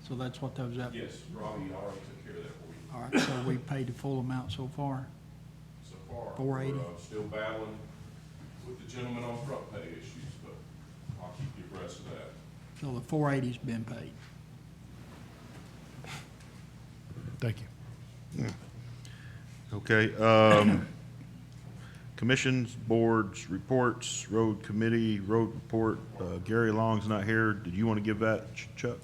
so that's what that was up? Yes, Robbie already took care of that for you. All right, so we paid the full amount so far? So far. 480. We're still battling with the gentleman on front pay issues, but I'll keep you abreast of that. So the 480's been paid. Thank you. Okay. Commissions, boards, reports, road committee, road report. Gary Long's not here. Did you want to give that, Chuck?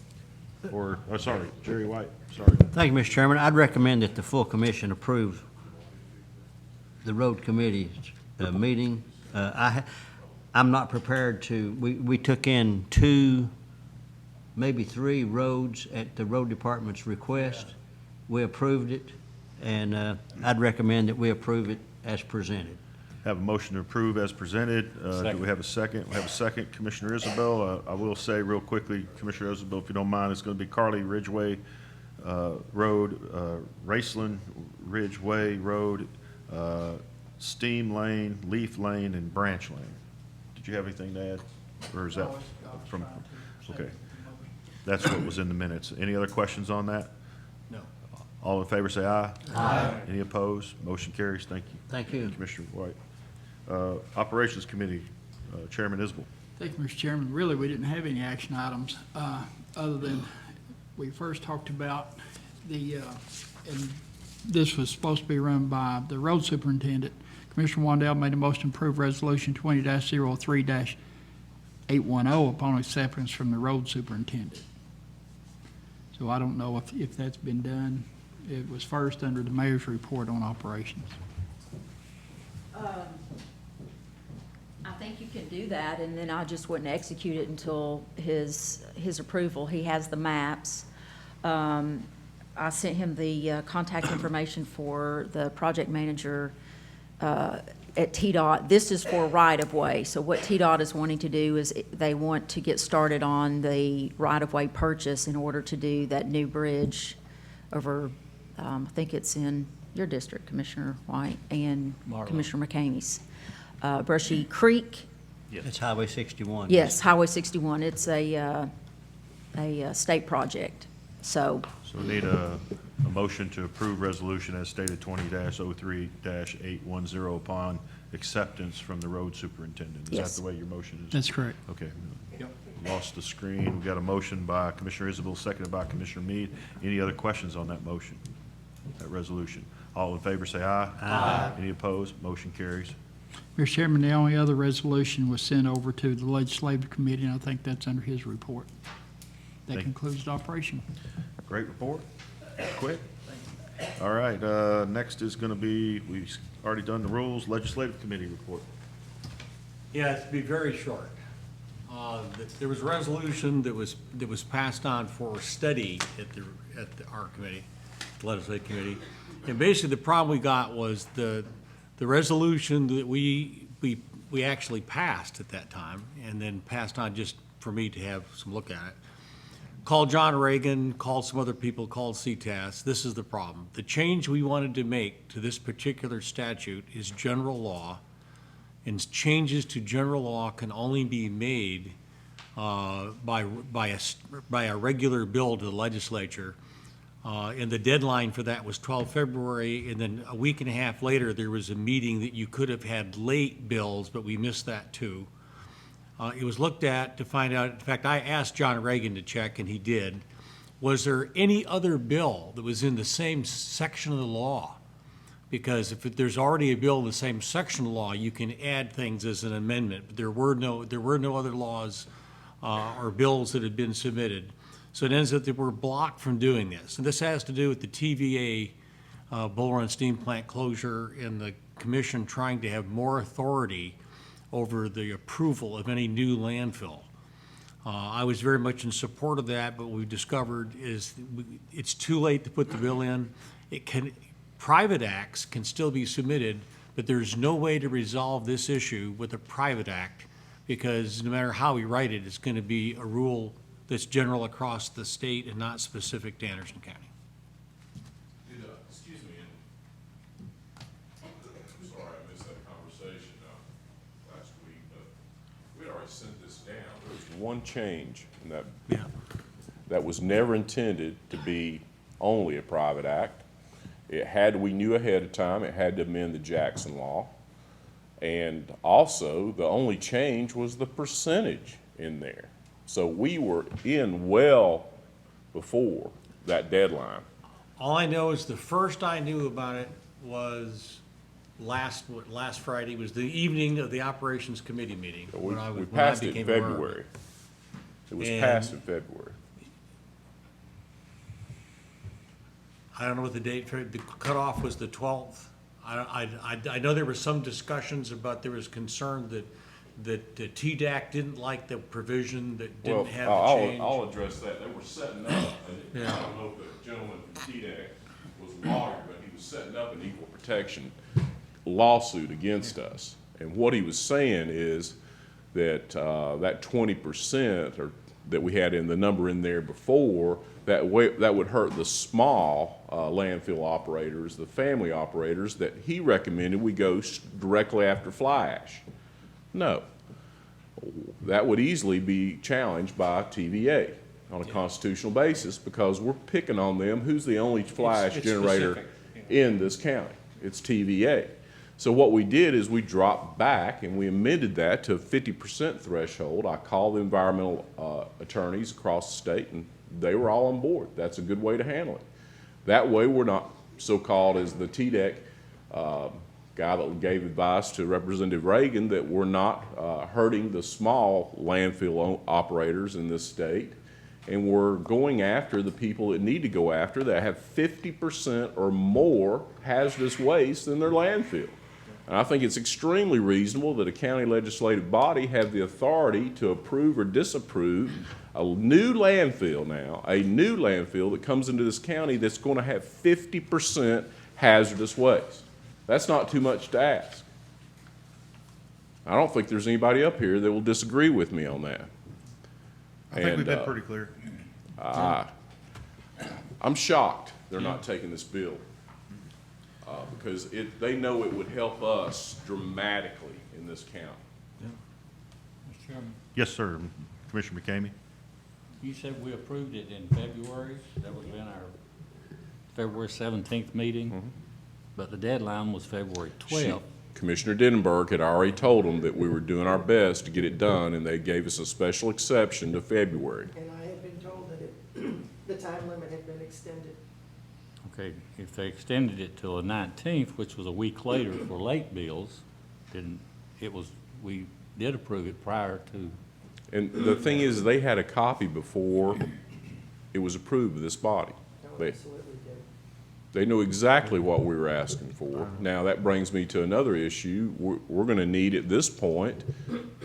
Or, oh, sorry, Jerry White, sorry. Thank you, Mr. Chairman. I'd recommend that the full commission approve the road committee's meeting. I'm not prepared to, we took in 2, maybe 3 roads at the road department's request. We approved it, and I'd recommend that we approve it as presented. Have a motion to approve as presented. Do Second. we have a second? We have a second. Commissioner Isabel, I will say real quickly, Commissioner Isabel, if you don't mind, it's going to be Carly Ridgeway Road, Raceland Ridgeway Road, Steam Lane, Leaf Lane, and Branch Lane. Did you have anything to add? Or is that from, okay. That's what was in the minutes. Any other questions on that? No. All in favor, say aye. Aye. Any opposed? Motion carries. Thank you. Thank you. Commissioner White. Operations Committee, Chairman Isbell. Thank you, Mr. Chairman. Really, we didn't have any action items, other than we first talked about and this was supposed to be run by the road superintendent. Commissioner Wandell made a motion to approve Resolution 20-03-810 upon acceptance from the road superintendent. So I don't know if that's been done. It was first under the mayor's report on operations. I think you can do that, and then I just wouldn't execute it until his approval. He has the maps. I sent him the contact information for the project manager at TDOT. This is for right-of-way. So what TDOT is wanting to do is they want to get started on the right-of-way purchase in order to do that new bridge over, I think it's in your district, Commissioner White, and Marlow. Commissioner McCamey's. Brushy Creek. It's Highway 61. Yes, Highway 61. It's a state project. So, So we need a motion to approve resolution as stated 20-03-810 upon acceptance from the road superintendent. Is that Yes. the way your motion is? That's correct. Okay. Lost the screen. We've got a motion by Commissioner Isabel, seconded by Commissioner Meade. Any other questions on that motion, that resolution? All in favor, say aye. Aye. Any opposed? Motion carries. Mr. Chairman, the only other resolution was sent over to the legislative committee, and I think that's under his report. That Thank- concludes the operation. Great report. Quick. All right, next is going to be, we've already done the rules, legislative committee report. Yeah, to be very short. There was a resolution that was passed on for study at our committee, the legislative committee. And basically, the problem we got was the resolution that we actually passed at that time, and then passed on just for me to have some look at it. Called John Reagan, called some other people, called CTAS. This is the problem. The change we wanted to make to this particular statute is general law, and changes to general law can only be made by a regular bill to the legislature. And the deadline for that was 12 February, and then a week and a half later, there was a meeting that you could have had late bills, but we missed that too. It was looked at to find out, in fact, I asked John Reagan to check, and he did. Was there any other bill that was in the same section of the law? Because if there's already a bill in the same section of the law, you can add things as an amendment. But there were no other laws or bills that had been submitted. So it ends up that we're blocked from doing this. And this has to do with the TVA Bull Run Steam Plant closure and the commission trying to have more authority over the approval of any new landfill. I was very much in support of that, but what we've discovered is it's too late to put the bill in. Private acts can still be submitted, but there's no way to resolve this issue with a private act, because no matter how we write it, it's going to be a rule that's general across the state and not specific to Anderson County. Excuse me, I'm sorry I missed that conversation last week, but we had already sent this down. There was one change in that. Yeah. That was never intended to be only a private act. It had, we knew ahead of time, it had to amend the Jackson law. And also, the only change was the percentage in there. So we were in well before that deadline. All I know is the first I knew about it was last Friday, was the evening of the Operations Committee meeting. We when I passed it in became aware of it. February. It was And- passed in February. I don't know what the date, the cutoff was the 12th. I know there were some discussions about, there was concern that TDAC didn't like the provision that didn't have the change. I'll address that. They were setting up, and I don't know if the gentleman from TDAC was a lawyer, but he was setting up an equal protection lawsuit against us. And what he was saying is that that 20% or that we had in the number in there before, that would hurt the small landfill operators, the family operators, that he recommended we go directly after fly ash. No. That would easily be challenged by TVA on a constitutional basis because we're picking on them. Who's the only fly ash generator in this county? It's TVA. So what we did is we dropped back and we amended that to a 50% threshold. I called the environmental attorneys across the state and they were all on board. That's a good way to handle it. That way we're not so-called as the TDEC guy that gave advice to Representative Reagan that we're not hurting the small landfill operators in this state, and we're going after the people that need to go after that have 50% or more hazardous waste in their landfill. And I think it's extremely reasonable that a county legislative body have the authority to approve or disapprove a new landfill now, a new landfill that comes into this county that's going to have 50% hazardous waste. That's not too much to ask. I don't think there's anybody up here that will disagree with me on that. I think we've been pretty clear. I'm shocked they're not taking this bill because they know it would help us dramatically in this county. Mr. Chairman, Yes, sir. Commissioner McCamey? you said we approved it in February. That would have been our February 17th meeting, but the deadline was February 12th. Commissioner Denenberg had already told them that we were doing our best to get it done, and they gave us a special exception to February. And I had been told that the time limit had been extended. Okay, if they extended it till the 19th, which was a week later for late bills, then we did approve it prior to. And the thing is, they had a copy before it was approved by this body. They know exactly what we were asking for. Now, that brings me to another issue. We're going to need at this point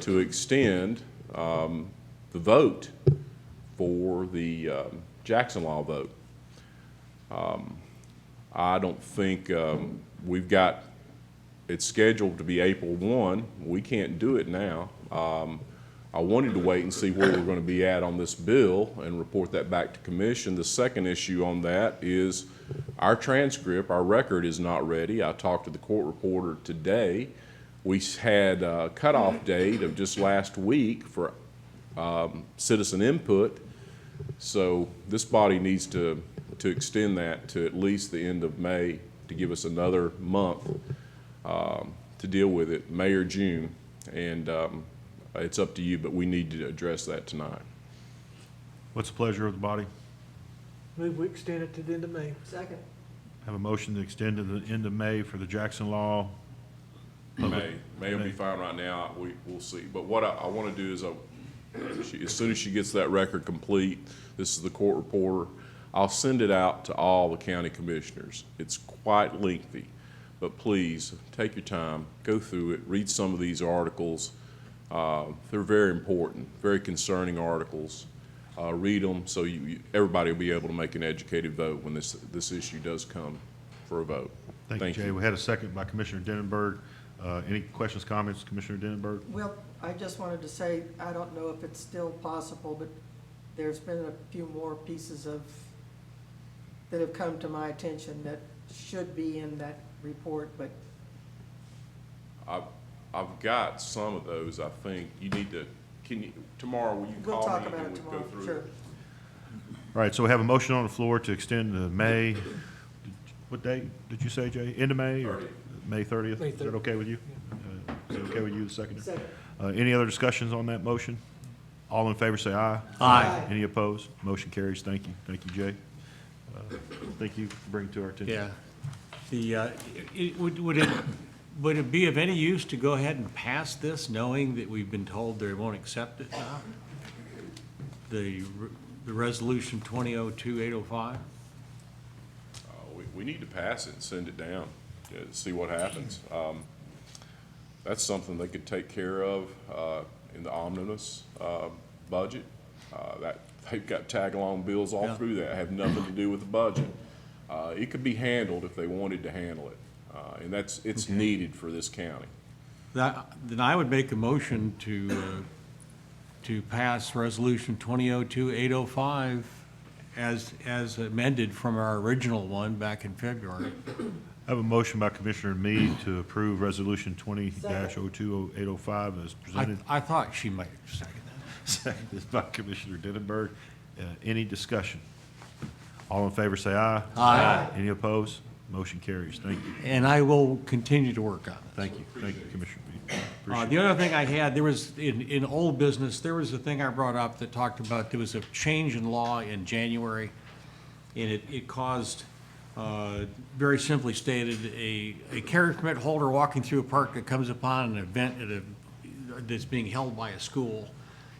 to extend the vote for the Jackson Law vote. I don't think we've got it scheduled to be April 1. We can't do it now. I wanted to wait and see where we're going to be at on this bill and report that back to commission. The second issue on that is our transcript, our record is not ready. I talked to the court reporter today. We had a cutoff date of just last week for citizen input. So this body needs to extend that to at least the end of May to give us another month to deal with it, May or June. And it's up to you, but we need to address that tonight. What's the pleasure of the body? Move we extend it to the end of May. Second. Have a motion to extend to the end of May for the Jackson Law. May will be fine right now. We'll see. But what I want to do is, as soon as she gets that record complete, this is the court reporter, I'll send it out to all the county commissioners. It's quite lengthy, but please take your time, go through it, read some of these articles. They're very important, very concerning articles. Read them so everybody will be able to make an educated vote when this issue does come for a vote. Thank you, Jay. We had a second by Commissioner Denenberg. Any questions, comments, Commissioner Denenberg? Well, I just wanted to say, I don't know if it's still possible, but there's been a few more pieces that have come to my attention that should be in that report, but I've got some of those. I think you need to, tomorrow, will you we'll call talk me about and it we'll go tomorrow, through sure. it? All right, so we have a motion on the floor to extend to May. What date did you say, Jay? End of May or 30th. May 30th? May Is that okay with you? Is it okay with you, the second? Second. Any other discussions on that motion? All in favor, say aye. Aye. Any opposed? Motion carries. Thank you. Thank you, Jay. Thank you for bringing to our attention. Yeah. Would it be of any use to go ahead and pass this, knowing that we've been told they won't accept it now? The resolution 2002-805? We need to pass it and send it down to see what happens. That's something they could take care of in the omnibus budget. They've got tag-along bills all through that, have nothing to do with the budget. It could be handled if they wanted to handle it. And it's needed for this county. Then I would make a motion to pass Resolution 2002-805 as amended from our original one back in February. I have a motion by Commissioner Meade to approve Resolution 20-02-805 as presented. I thought she might second that. Seconded by Commissioner Denenberg. Any discussion? All in favor, say aye. Aye. Any opposed? Motion carries. Thank you. And I will continue to work on it. Thank you, Commissioner Meade. Appreciate The other thing I had, there was, in old business, there was a thing I brought up that talked about, there was a change in law in January, and it caused, very simply stated, a carry permit holder walking through a park that comes upon an event that's being held by a school,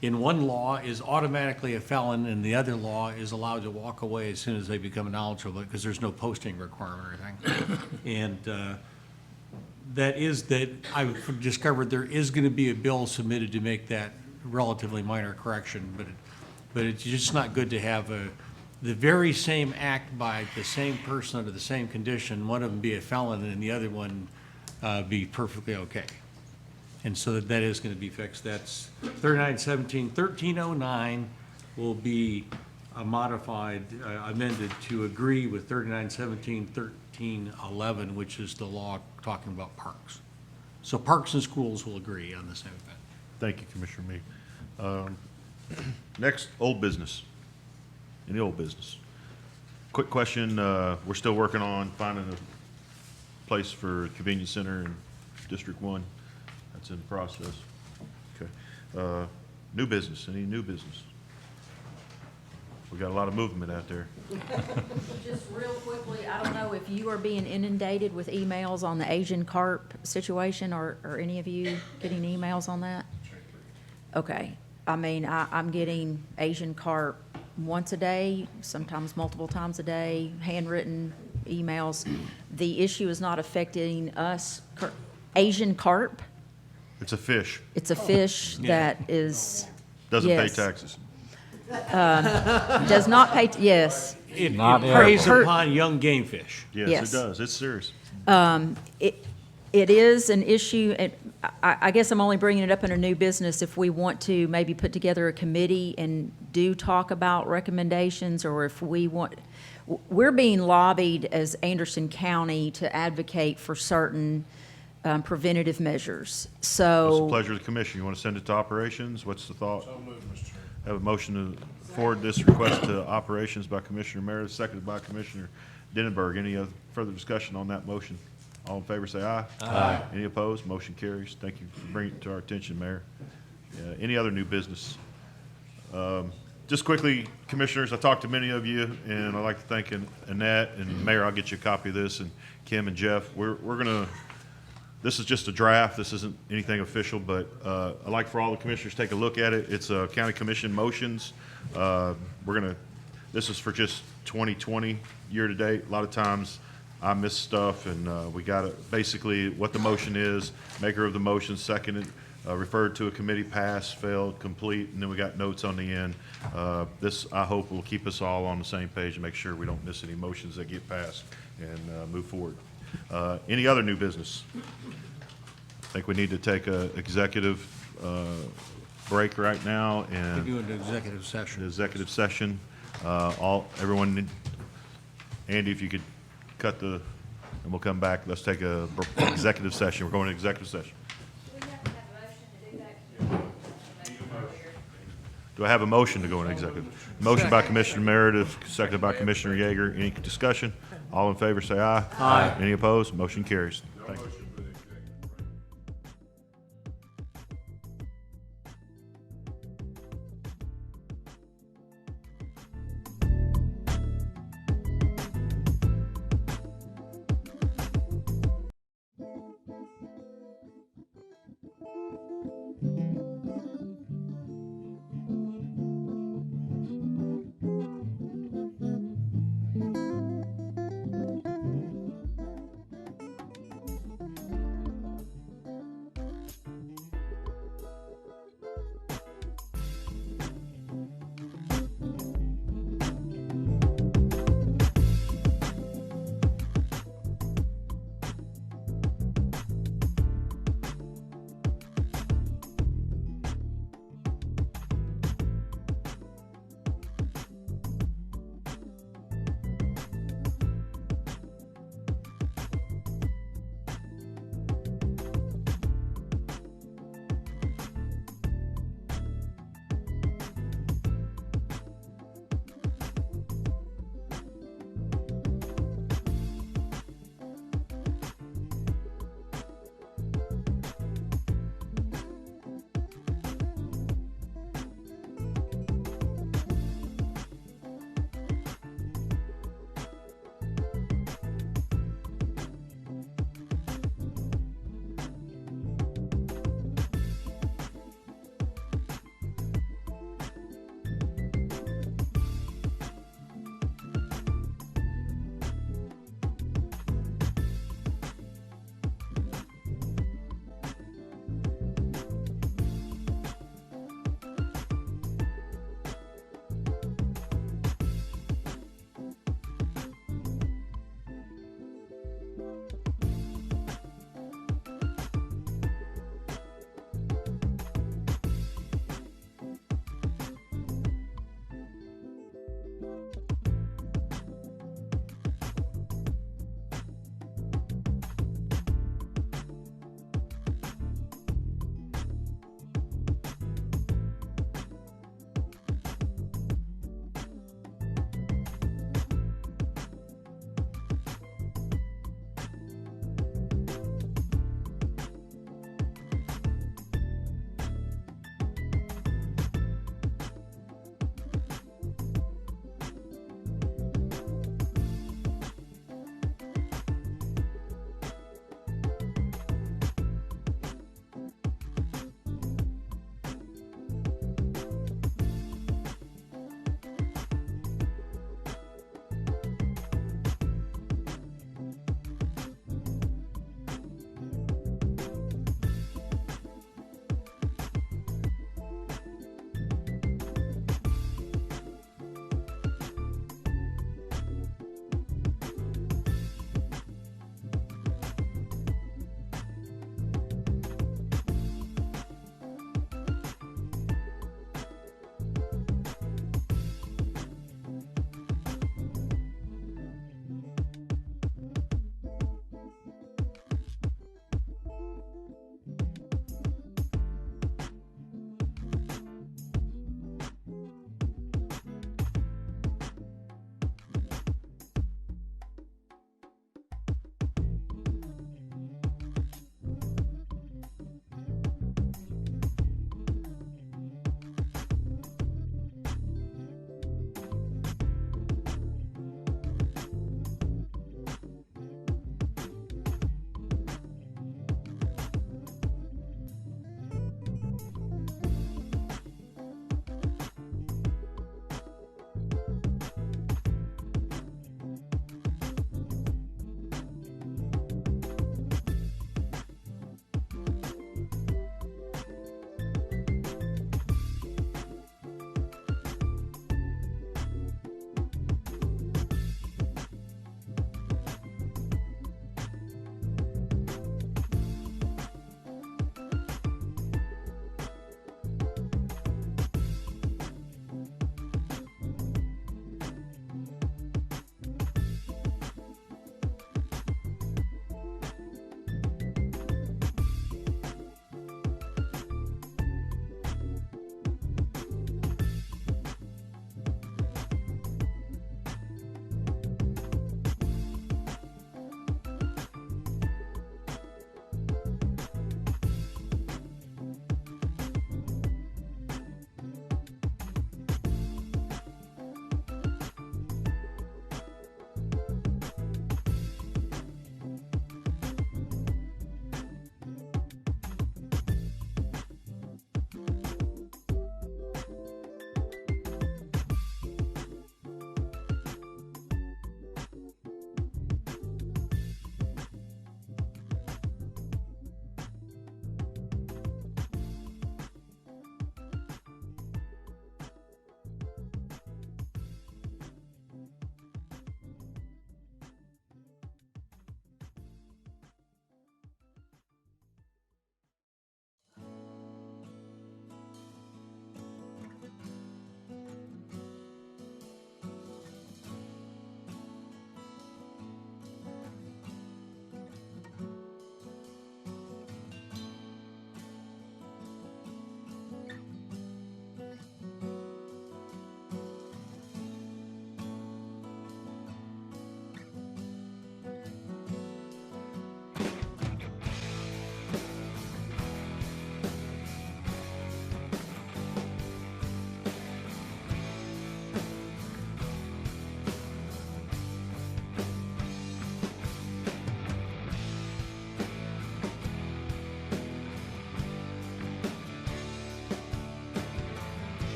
in one law is automatically a felon, and the other law is allowed to walk away as soon as they become knowledgeable, because there's no posting requirement or anything. And that I've discovered there is going to be a bill submitted to make that relatively minor correction, but it's just not good to have the very same act by the same person under the same condition, one of them be a felon and the other one be perfectly okay. And so that is going to be fixed. That's 3917. 1309 will be modified, amended to agree with 3917, 1311, which is the law talking about parks. So parks and schools will agree on the same thing. Thank you, Commissioner Meade. Next, old business. Any old business? Quick question, we're still working on finding a place for convenience center in District 1. That's in process. Okay. New business, any new business? We got a lot of movement out there. Just real quickly, I don't know if you are being inundated with emails on the Asian carp situation, or any of you getting emails on that? Okay. I mean, I'm getting Asian carp once a day, sometimes multiple times a day, handwritten emails. The issue is not affecting us. Asian carp, It's a fish. it's a fish that is. Doesn't pay yes, taxes. Does not pay, yes. It Not preys ever. upon young game fish. Yes, Yes. it does. It's serious. It is an issue, and I guess I'm only bringing it up in a new business if we want to maybe put together a committee and do talk about recommendations, or if we want, we're being lobbied as Anderson County to advocate for certain preventative measures. What's the So, pleasure of the commission? You want to send it to operations? What's the thought? Have a motion to forward this request to operations by Commissioner Meredith, seconded by Commissioner Denenberg. Any other further discussion on that motion? All in favor, say aye. Aye. Any opposed? Motion carries. Thank you for bringing it to our attention, Mayor. Any other new business? Just quickly, Commissioners, I talked to many of you, and I'd like to thank Annette, and Mayor, I'll get you a copy of this, and Kim and Jeff. We're gonna, this is just a draft. This isn't anything official, but I'd like for all the commissioners to take a look at it. It's county commission motions. This is for just 2020 year-to-date. A lot of times I miss stuff, and we got it, basically what the motion is, maker of the motion, seconded, referred to a committee, passed, failed, complete, and then we got notes on the end. This, I hope, will keep us all on the same page and make sure we don't miss any motions that get passed and move forward. Any other new business? I think we need to take a executive break right now and. We do an executive session. The executive session. Everyone, Andy, if you could cut and we'll come back. Let's take a executive session. We're going to executive session. Do I have a motion to go into executive? Motion by Commissioner Meredith, seconded by Commissioner Yeager. Any discussion? All in favor, say aye. Aye. Any opposed? Motion carries. Thank you.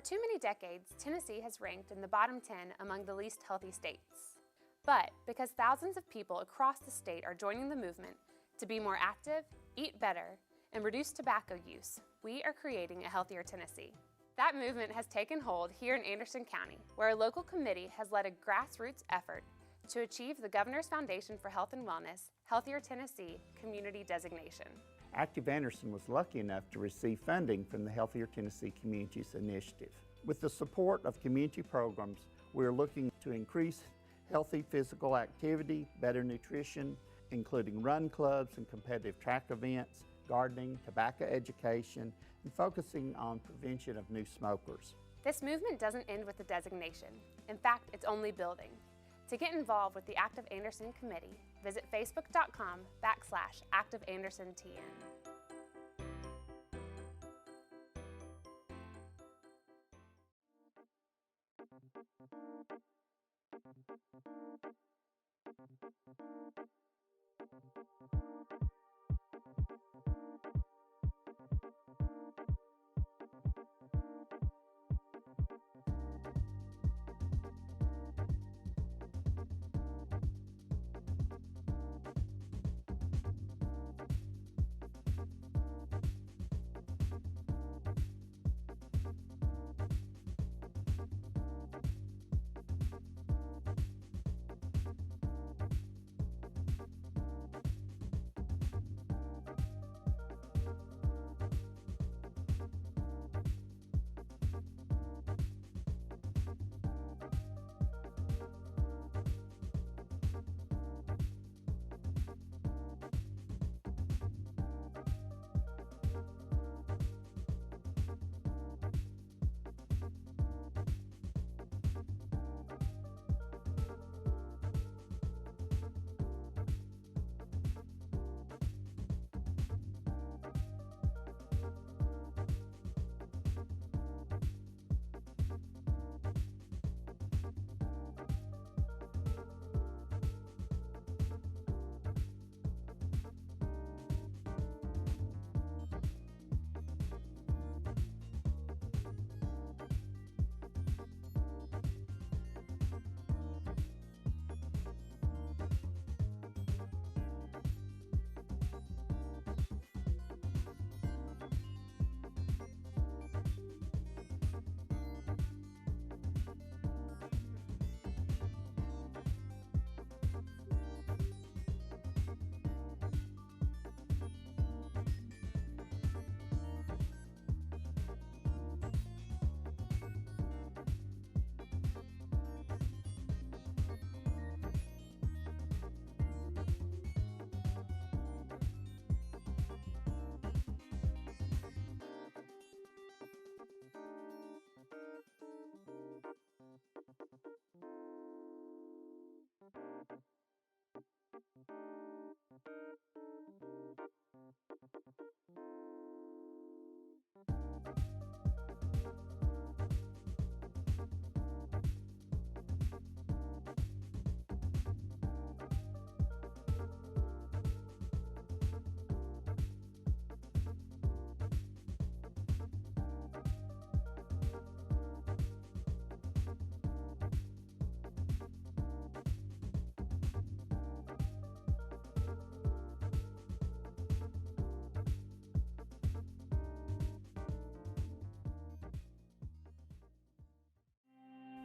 too many decades, Tennessee has ranked in the bottom 10 among the least healthy states. But because thousands of people across the state are joining the movement to be more active, eat better, and reduce tobacco use, we are creating a healthier Tennessee. That movement has taken hold here in Anderson County, where a local committee has led a grassroots effort to achieve the Governor's Foundation for Health and Wellness Healthier Tennessee Community Designation. Active Anderson was lucky enough to receive funding from the Healthier Tennessee Communities Initiative. With the support of community programs, we are looking to increase healthy physical activity, better nutrition, including run clubs and competitive track events, gardening, tobacco education, and focusing on prevention of new smokers. This movement doesn't end with the designation. In fact, it's only building. To get involved with the Active Anderson Committee, visit facebook.com/ActiveAndersonTN.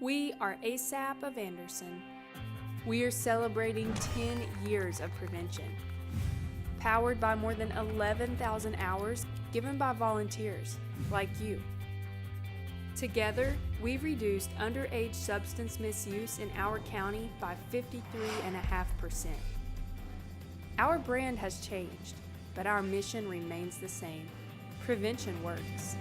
We are ASAP of Anderson. We are celebrating 10 years of prevention, powered by more than 11,000 hours given by volunteers like you. Together, we've reduced underage substance misuse in our county by 53.5%. Our brand has changed, but our mission remains the same. Prevention works.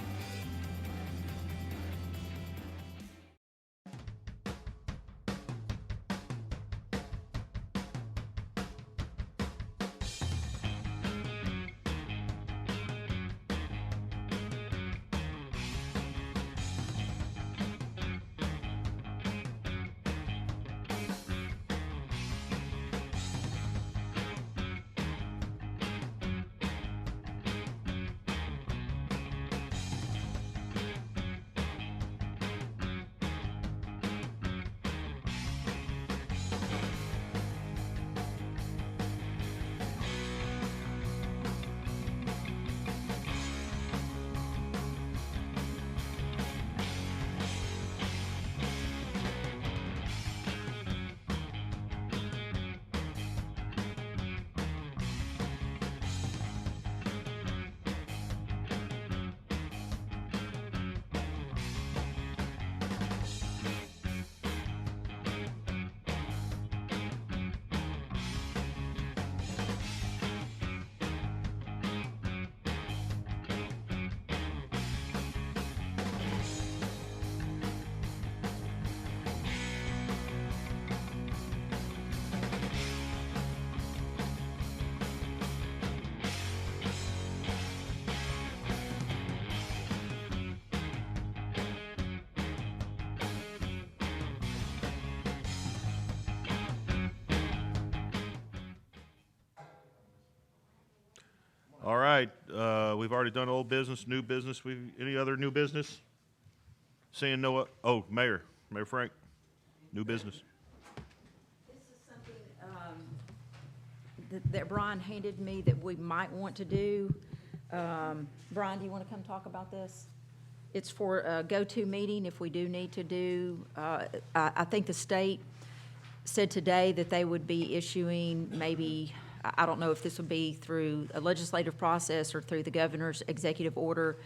All right, we've already done old business, new business. Any other new business? Seeing no, Mayor Frank, new business. This is something that Brian handed me that we might want to do. Brian, do you want to come talk about this? It's for a go-to meeting if we do need to do, I think the state said today that they would be issuing maybe, I don't know if this would be through a legislative process or through the governor's executive order.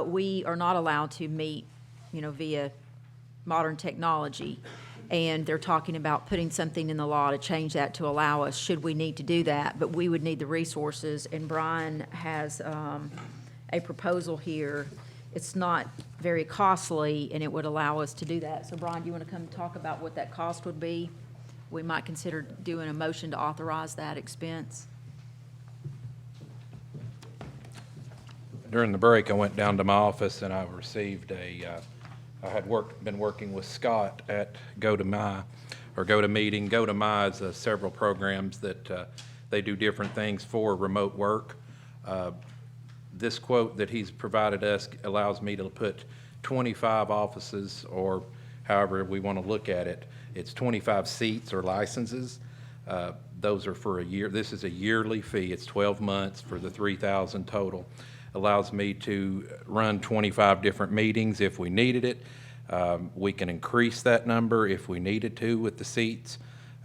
We are not allowed to meet, via modern technology. And they're talking about putting something in the law to change that to allow us, should we need to do that. But we would need the resources, and Brian has a proposal here. It's not very costly, and it would allow us to do that. So Brian, do you want to come talk about what that cost would be? We might consider doing a motion to authorize that expense. During the break, I went down to my office and I received I had been working with Scott at GoToMy, or GoToMeeting. GoToMy is several programs that they do different things for remote work. This quote that he's provided us allows me to put 25 offices, or however we want to look at it. It's 25 seats or licenses. Those are for a year. This is a yearly fee. It's 12 months for the 3,000 total. Allows me to run 25 different meetings if we needed it. We can increase that number if we needed to with the seats.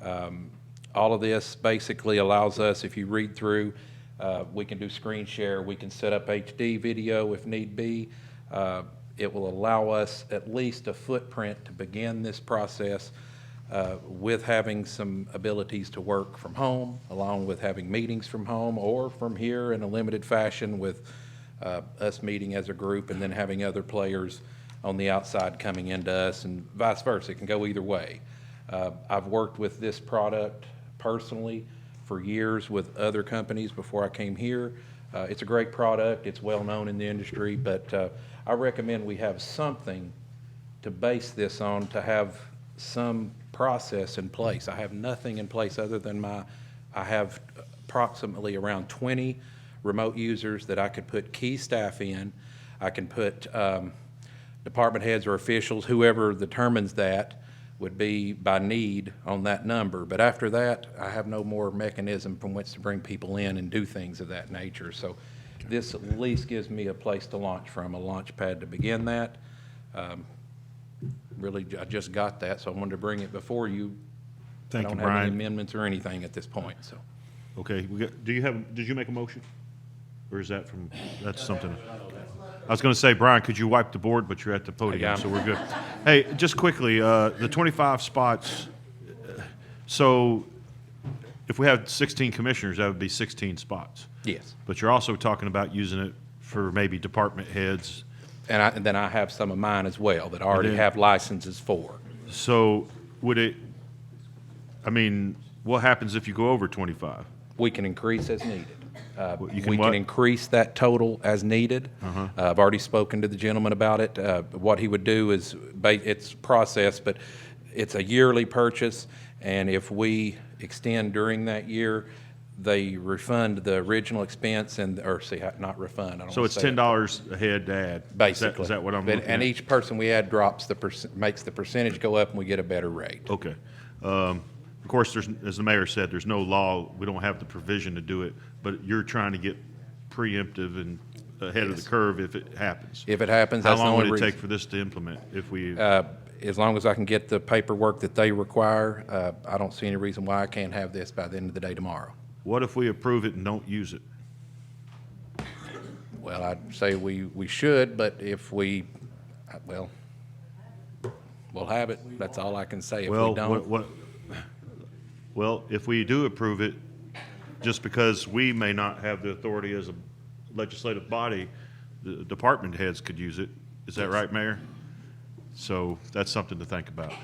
All of this basically allows us, if you read through, we can do screen share, we can set up HD video if need be. It will allow us at least a footprint to begin this process with having some abilities to work from home, along with having meetings from home or from here in a limited fashion with us meeting as a group and then having other players on the outside coming into us, and vice versa. It can go either way. I've worked with this product personally for years with other companies before I came here. It's a great product. It's well known in the industry, but I recommend we have something to base this on, to have some process in place. I have nothing in place other than I have approximately around 20 remote users that I could put key staff in. I can put department heads or officials, whoever determines that would be by need on that number. But after that, I have no more mechanism from which to bring people in and do things of that nature. So this at least gives me a place to launch from, a launch pad to begin that. Really, I just got that, so I wanted to bring it before you. Thank you, I don't have any Brian. amendments or anything at this point, so. Okay, did you make a motion? Or is that that's something? I was going to say, Brian, could you wipe the board, but you're at the podium, so we're good. Hey, just quickly, the 25 spots, so if we have 16 commissioners, that would be 16 spots. Yes. But you're also talking about using it for maybe department heads. And then I have some of mine as well that I already have licenses for. So what happens if you go over 25? We can increase as needed. You can We what? can increase that total as needed. I've already spoken to the gentleman about it. What he would do is, it's processed, but it's a yearly purchase, and if we extend during that year, they refund the original expense not refund. I don't So wanna it's say it. $10 a head to add? Basically. Is that what I'm But- looking And at? each person we add makes the percentage go up, and we get a better rate. Okay. Of course, as the mayor said, there's no law, we don't have the provision to do it, but you're trying to get preemptive and ahead of the curve if it happens. If it happens, How that's the long only would it reason. take for this to implement if we? As long as I can get the paperwork that they require, I don't see any reason why I can't have this by the end of the day tomorrow. What if we approve it and don't use it? Well, I'd say we should, but if we, we'll have it. That's all I can say. If we Well, don't. Well, if we do approve it, just because we may not have the authority as a legislative body, the department heads could use it. Is that right, Mayor? So that's something to think about.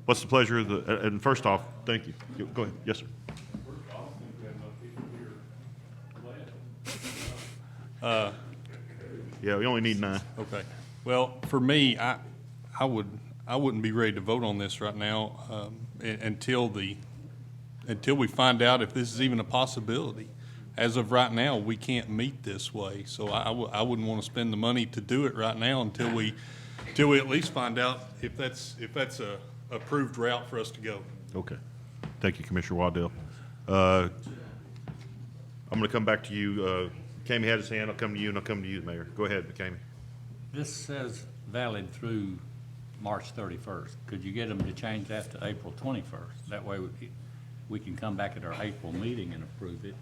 What's the pleasure of and first off, thank you. Go ahead. Yes, sir. Yeah, we only need 9. Okay. Well, for me, I wouldn't be ready to vote on this right now until we find out if this is even a possibility. as of right now, we can't meet this way. So I wouldn't want to spend the money to do it right now until we at least find out if that's a approved route for us to go. Okay. Thank you, Commissioner Waddell. I'm going to come back to you. Kamey had his hand. I'll come to you, and I'll come to you, Mayor. Go ahead, Kamey. This says valid through March 31st. Could you get them to change that to April 21st? That way we can come back at our April meeting and approve it.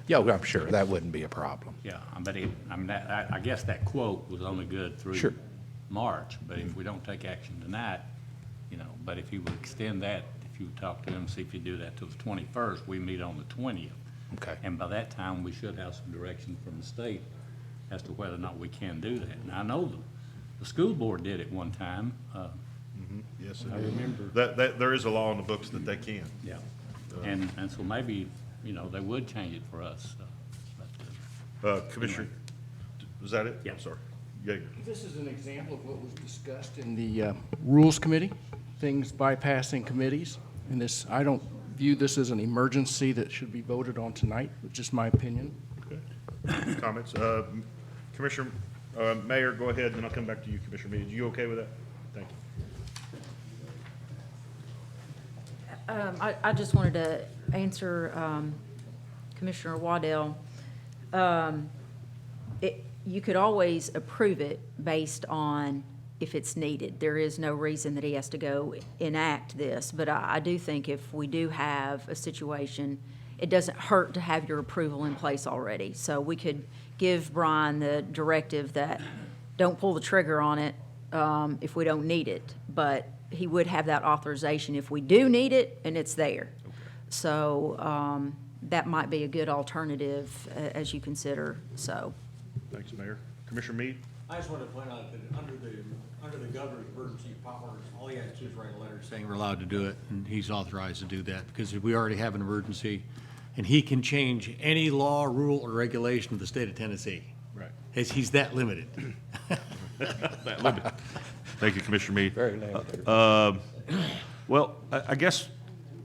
Yeah, well, I'm sure that wouldn't be a problem. Yeah, I guess that quote was only good through Sure. March, but if we don't take action tonight, but if you would extend that, if you would talk to them, see if you do that till the 21st, we meet on the 20th. Okay. And by that time, we should have some direction from the state as to whether or not we can do that. And I know the school board did it one time. Yes, I remember. That there is a law in the books that they can. Yeah. And so maybe, they would change it for us. Commissioner, was that it? Yeah. I'm sorry. Yeah. This is an example of what was discussed in the Rules Committee, things bypassing committees. And this, I don't view this as an emergency that should be voted on tonight, but just my opinion. Okay. Comments? Commissioner, Mayor, go ahead, and then I'll come back to you, Commissioner Mead. You okay with that? Thank you. I just wanted to answer Commissioner Waddell. You could always approve it based on if it's needed. There is no reason that he has to go enact this, but I do think if we do have a situation, it doesn't hurt to have your approval in place already. So we could give Brian the directive that don't pull the trigger on it if we don't need it, but he would have that authorization if we do need it and it's there. Okay. So that might be a good alternative as you consider, so. Thanks, Mayor. Commissioner Mead? I just want to point out that under the governor's emergency powers, all he has to do is write a letter saying we're allowed to do it, and he's authorized to do that, because we already have an emergency, and he can change any law, rule, or regulation of the state of Tennessee. Right. He's that limited. That limited. Thank you, Commissioner Mead. Very limited. Well, I guess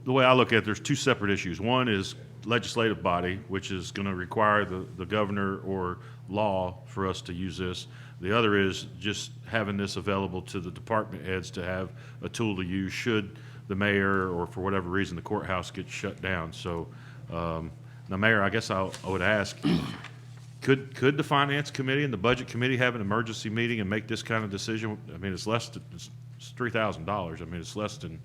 the way I look at it, there's two separate issues. One is legislative body, which is going to require the governor or law for us to use this. The other is just having this available to the department heads to have a tool to use should the mayor or for whatever reason the courthouse gets shut down. So now, Mayor, I guess I would ask, could the Finance Committee and the Budget Committee have an emergency meeting and make this kind of decision? I mean, it's $3,000. I mean, it's less than,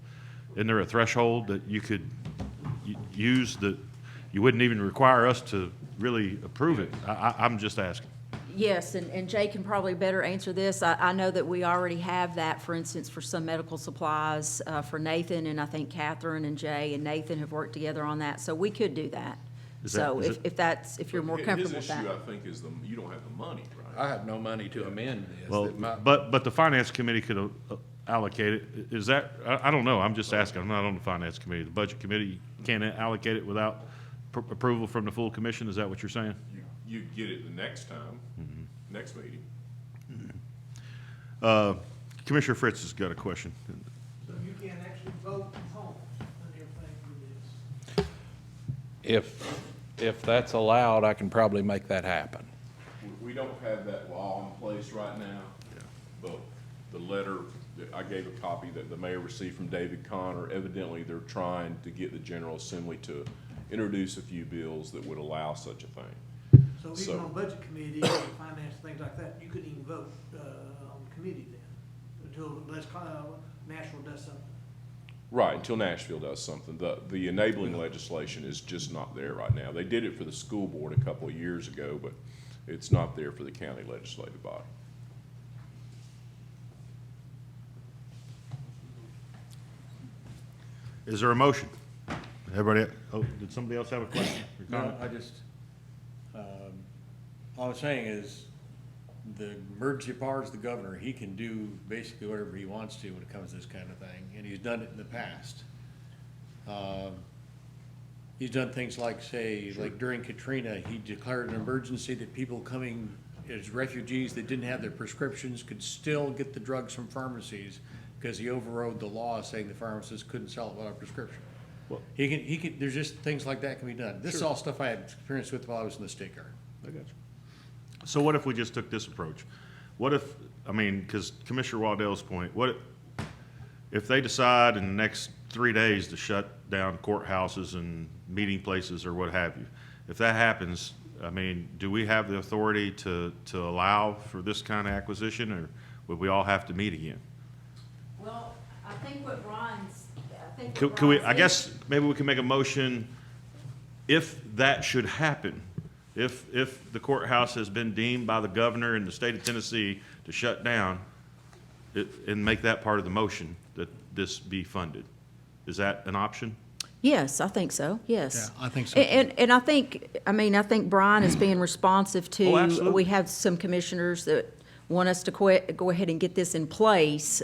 isn't there a threshold that you could use that you wouldn't even require us to really approve it? I'm just asking. Yes, and Jay can probably better answer this. I know that we already have that, for instance, for some medical supplies for Nathan, and I think Catherine and Jay and Nathan have worked together on that, so we could do that. So if you're more comfortable with that. His issue, I think, is you don't have the money, right? I have no money to amend this. Well, but the Finance Committee could allocate it. Is that, I don't know, I'm just asking. I'm not on the Finance Committee. The Budget Committee can't allocate it without approval from the full commission? Is that what you're saying? You get it the next time, next meeting. Commissioner Fritz has got a question. So you can actually vote from home and everything through this? If that's allowed, I can probably make that happen. We don't have that law in place right now, but the letter, I gave a copy that the mayor received from David Connor. Evidently, they're trying to get the General Assembly to introduce a few bills that would allow such a thing. So even on Budget Committee, finance, things like that, you couldn't even vote on the committee then, until Nashville does something? Right, until Nashville does something. The enabling legislation is just not there right now. They did it for the school board a couple of years ago, but it's not there for the county legislative body. Is there a motion? Everybody, did somebody else have a question or comment? No, all I'm saying is, the emergency powers of the governor, he can do basically whatever he wants to when it comes to this kind of thing, and he's done it in the past. He's done things like, say, like during Katrina, he declared an emergency that people coming as refugees that didn't have their prescriptions could still get the drugs from pharmacies, because he overrode the law saying the pharmacists couldn't sell it without a prescription. He can, there's just things like that can be done. This is all stuff I had experience with while I was in the state guard. I got you. So what if we just took this approach? What if, I mean, because Commissioner Waddell's point, what if they decide in the next 3 days to shut down courthouses and meeting places or what have you? If that happens, I mean, do we have the authority to allow for this kind of acquisition, or would we all have to meet again? Well, I think what Ron's, Could we, I guess, maybe we can make a motion, if that should happen, if the courthouse has been deemed by the governor in the state of Tennessee to shut down, and make that part of the motion, that this be funded. Is that an option? Yes, I think so, yes. Yeah, I think so. And I think, I mean, I think Brian is being responsive to. Oh, absolutely. We have some commissioners that want us to go ahead and get this in place.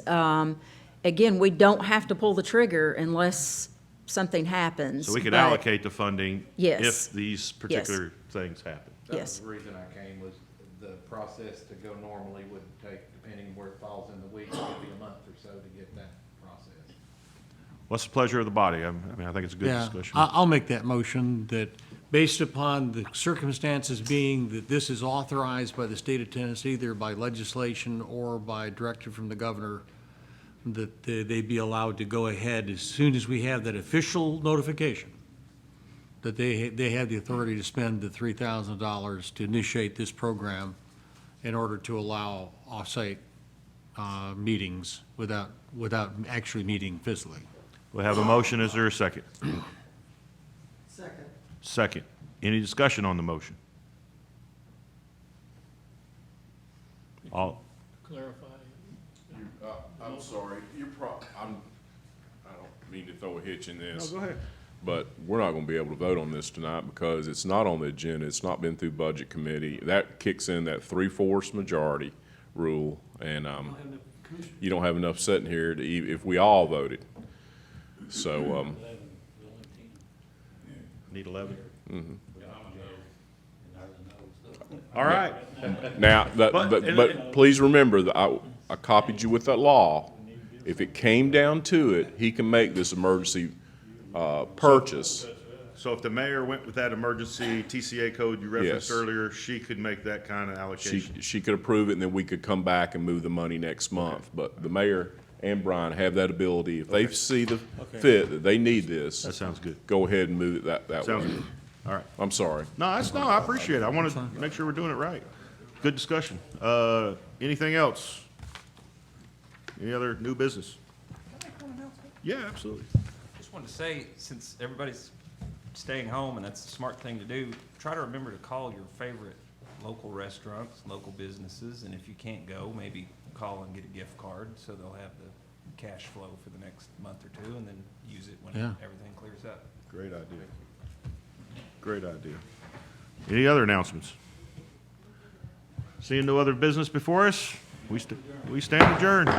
Again, we don't have to pull the trigger unless something happens. So we could but- allocate the funding Yes. if these particular things happen. That Yes. was the reason I came, was the process to go normally would take, depending where it falls in the week, it could be a month or so to get that process. What's the pleasure of the body? I mean, I think it's a good Yeah, discussion. I'll make that motion that, based upon the circumstances being that this is authorized by the state of Tennessee, either by legislation or by directive from the governor, that they be allowed to go ahead as soon as we have that official notification, that they have the authority to spend the $3,000 to initiate this program in order to allow off-site meetings without actually meeting physically. We have a motion. Is there a second? Second. Second. Any discussion on the motion? All, Clarify. I'm sorry, I don't mean to throw a hitch in this. No, go ahead. But we're not gonna be able to vote on this tonight because it's not on the agenda, it's not been through budget committee. That kicks in that 3/4 majority rule, and, you don't have enough sitting here to, if we all voted. So, need 11? mhm. All right. Now, But- but please remember that I copied you with that law. If it came down to it, he can make this emergency, purchase. So if the mayor went with that emergency TCA code you referenced Yes. earlier, she could make that kind of allocation? She could approve it, and then we could come back and move the money next month. But the mayor and Brian have that ability. If they see the fit that they need this. That sounds good. Go ahead and move it that way. Sounds good. All right. I'm sorry. No, I appreciate it. I want to make sure we're doing it right. Good discussion. Anything else? Any other new business? Yeah, absolutely. Just wanted to say, since everybody's staying home and that's a smart thing to do, try to remember to call your favorite local restaurants, local businesses, and if you can't go, maybe call and get a gift card so they'll have the cash flow for the next month or two and then use it when Yeah. everything clears up. Great idea. Great idea. Any other announcements? Seeing no other business before us, we stand adjourned.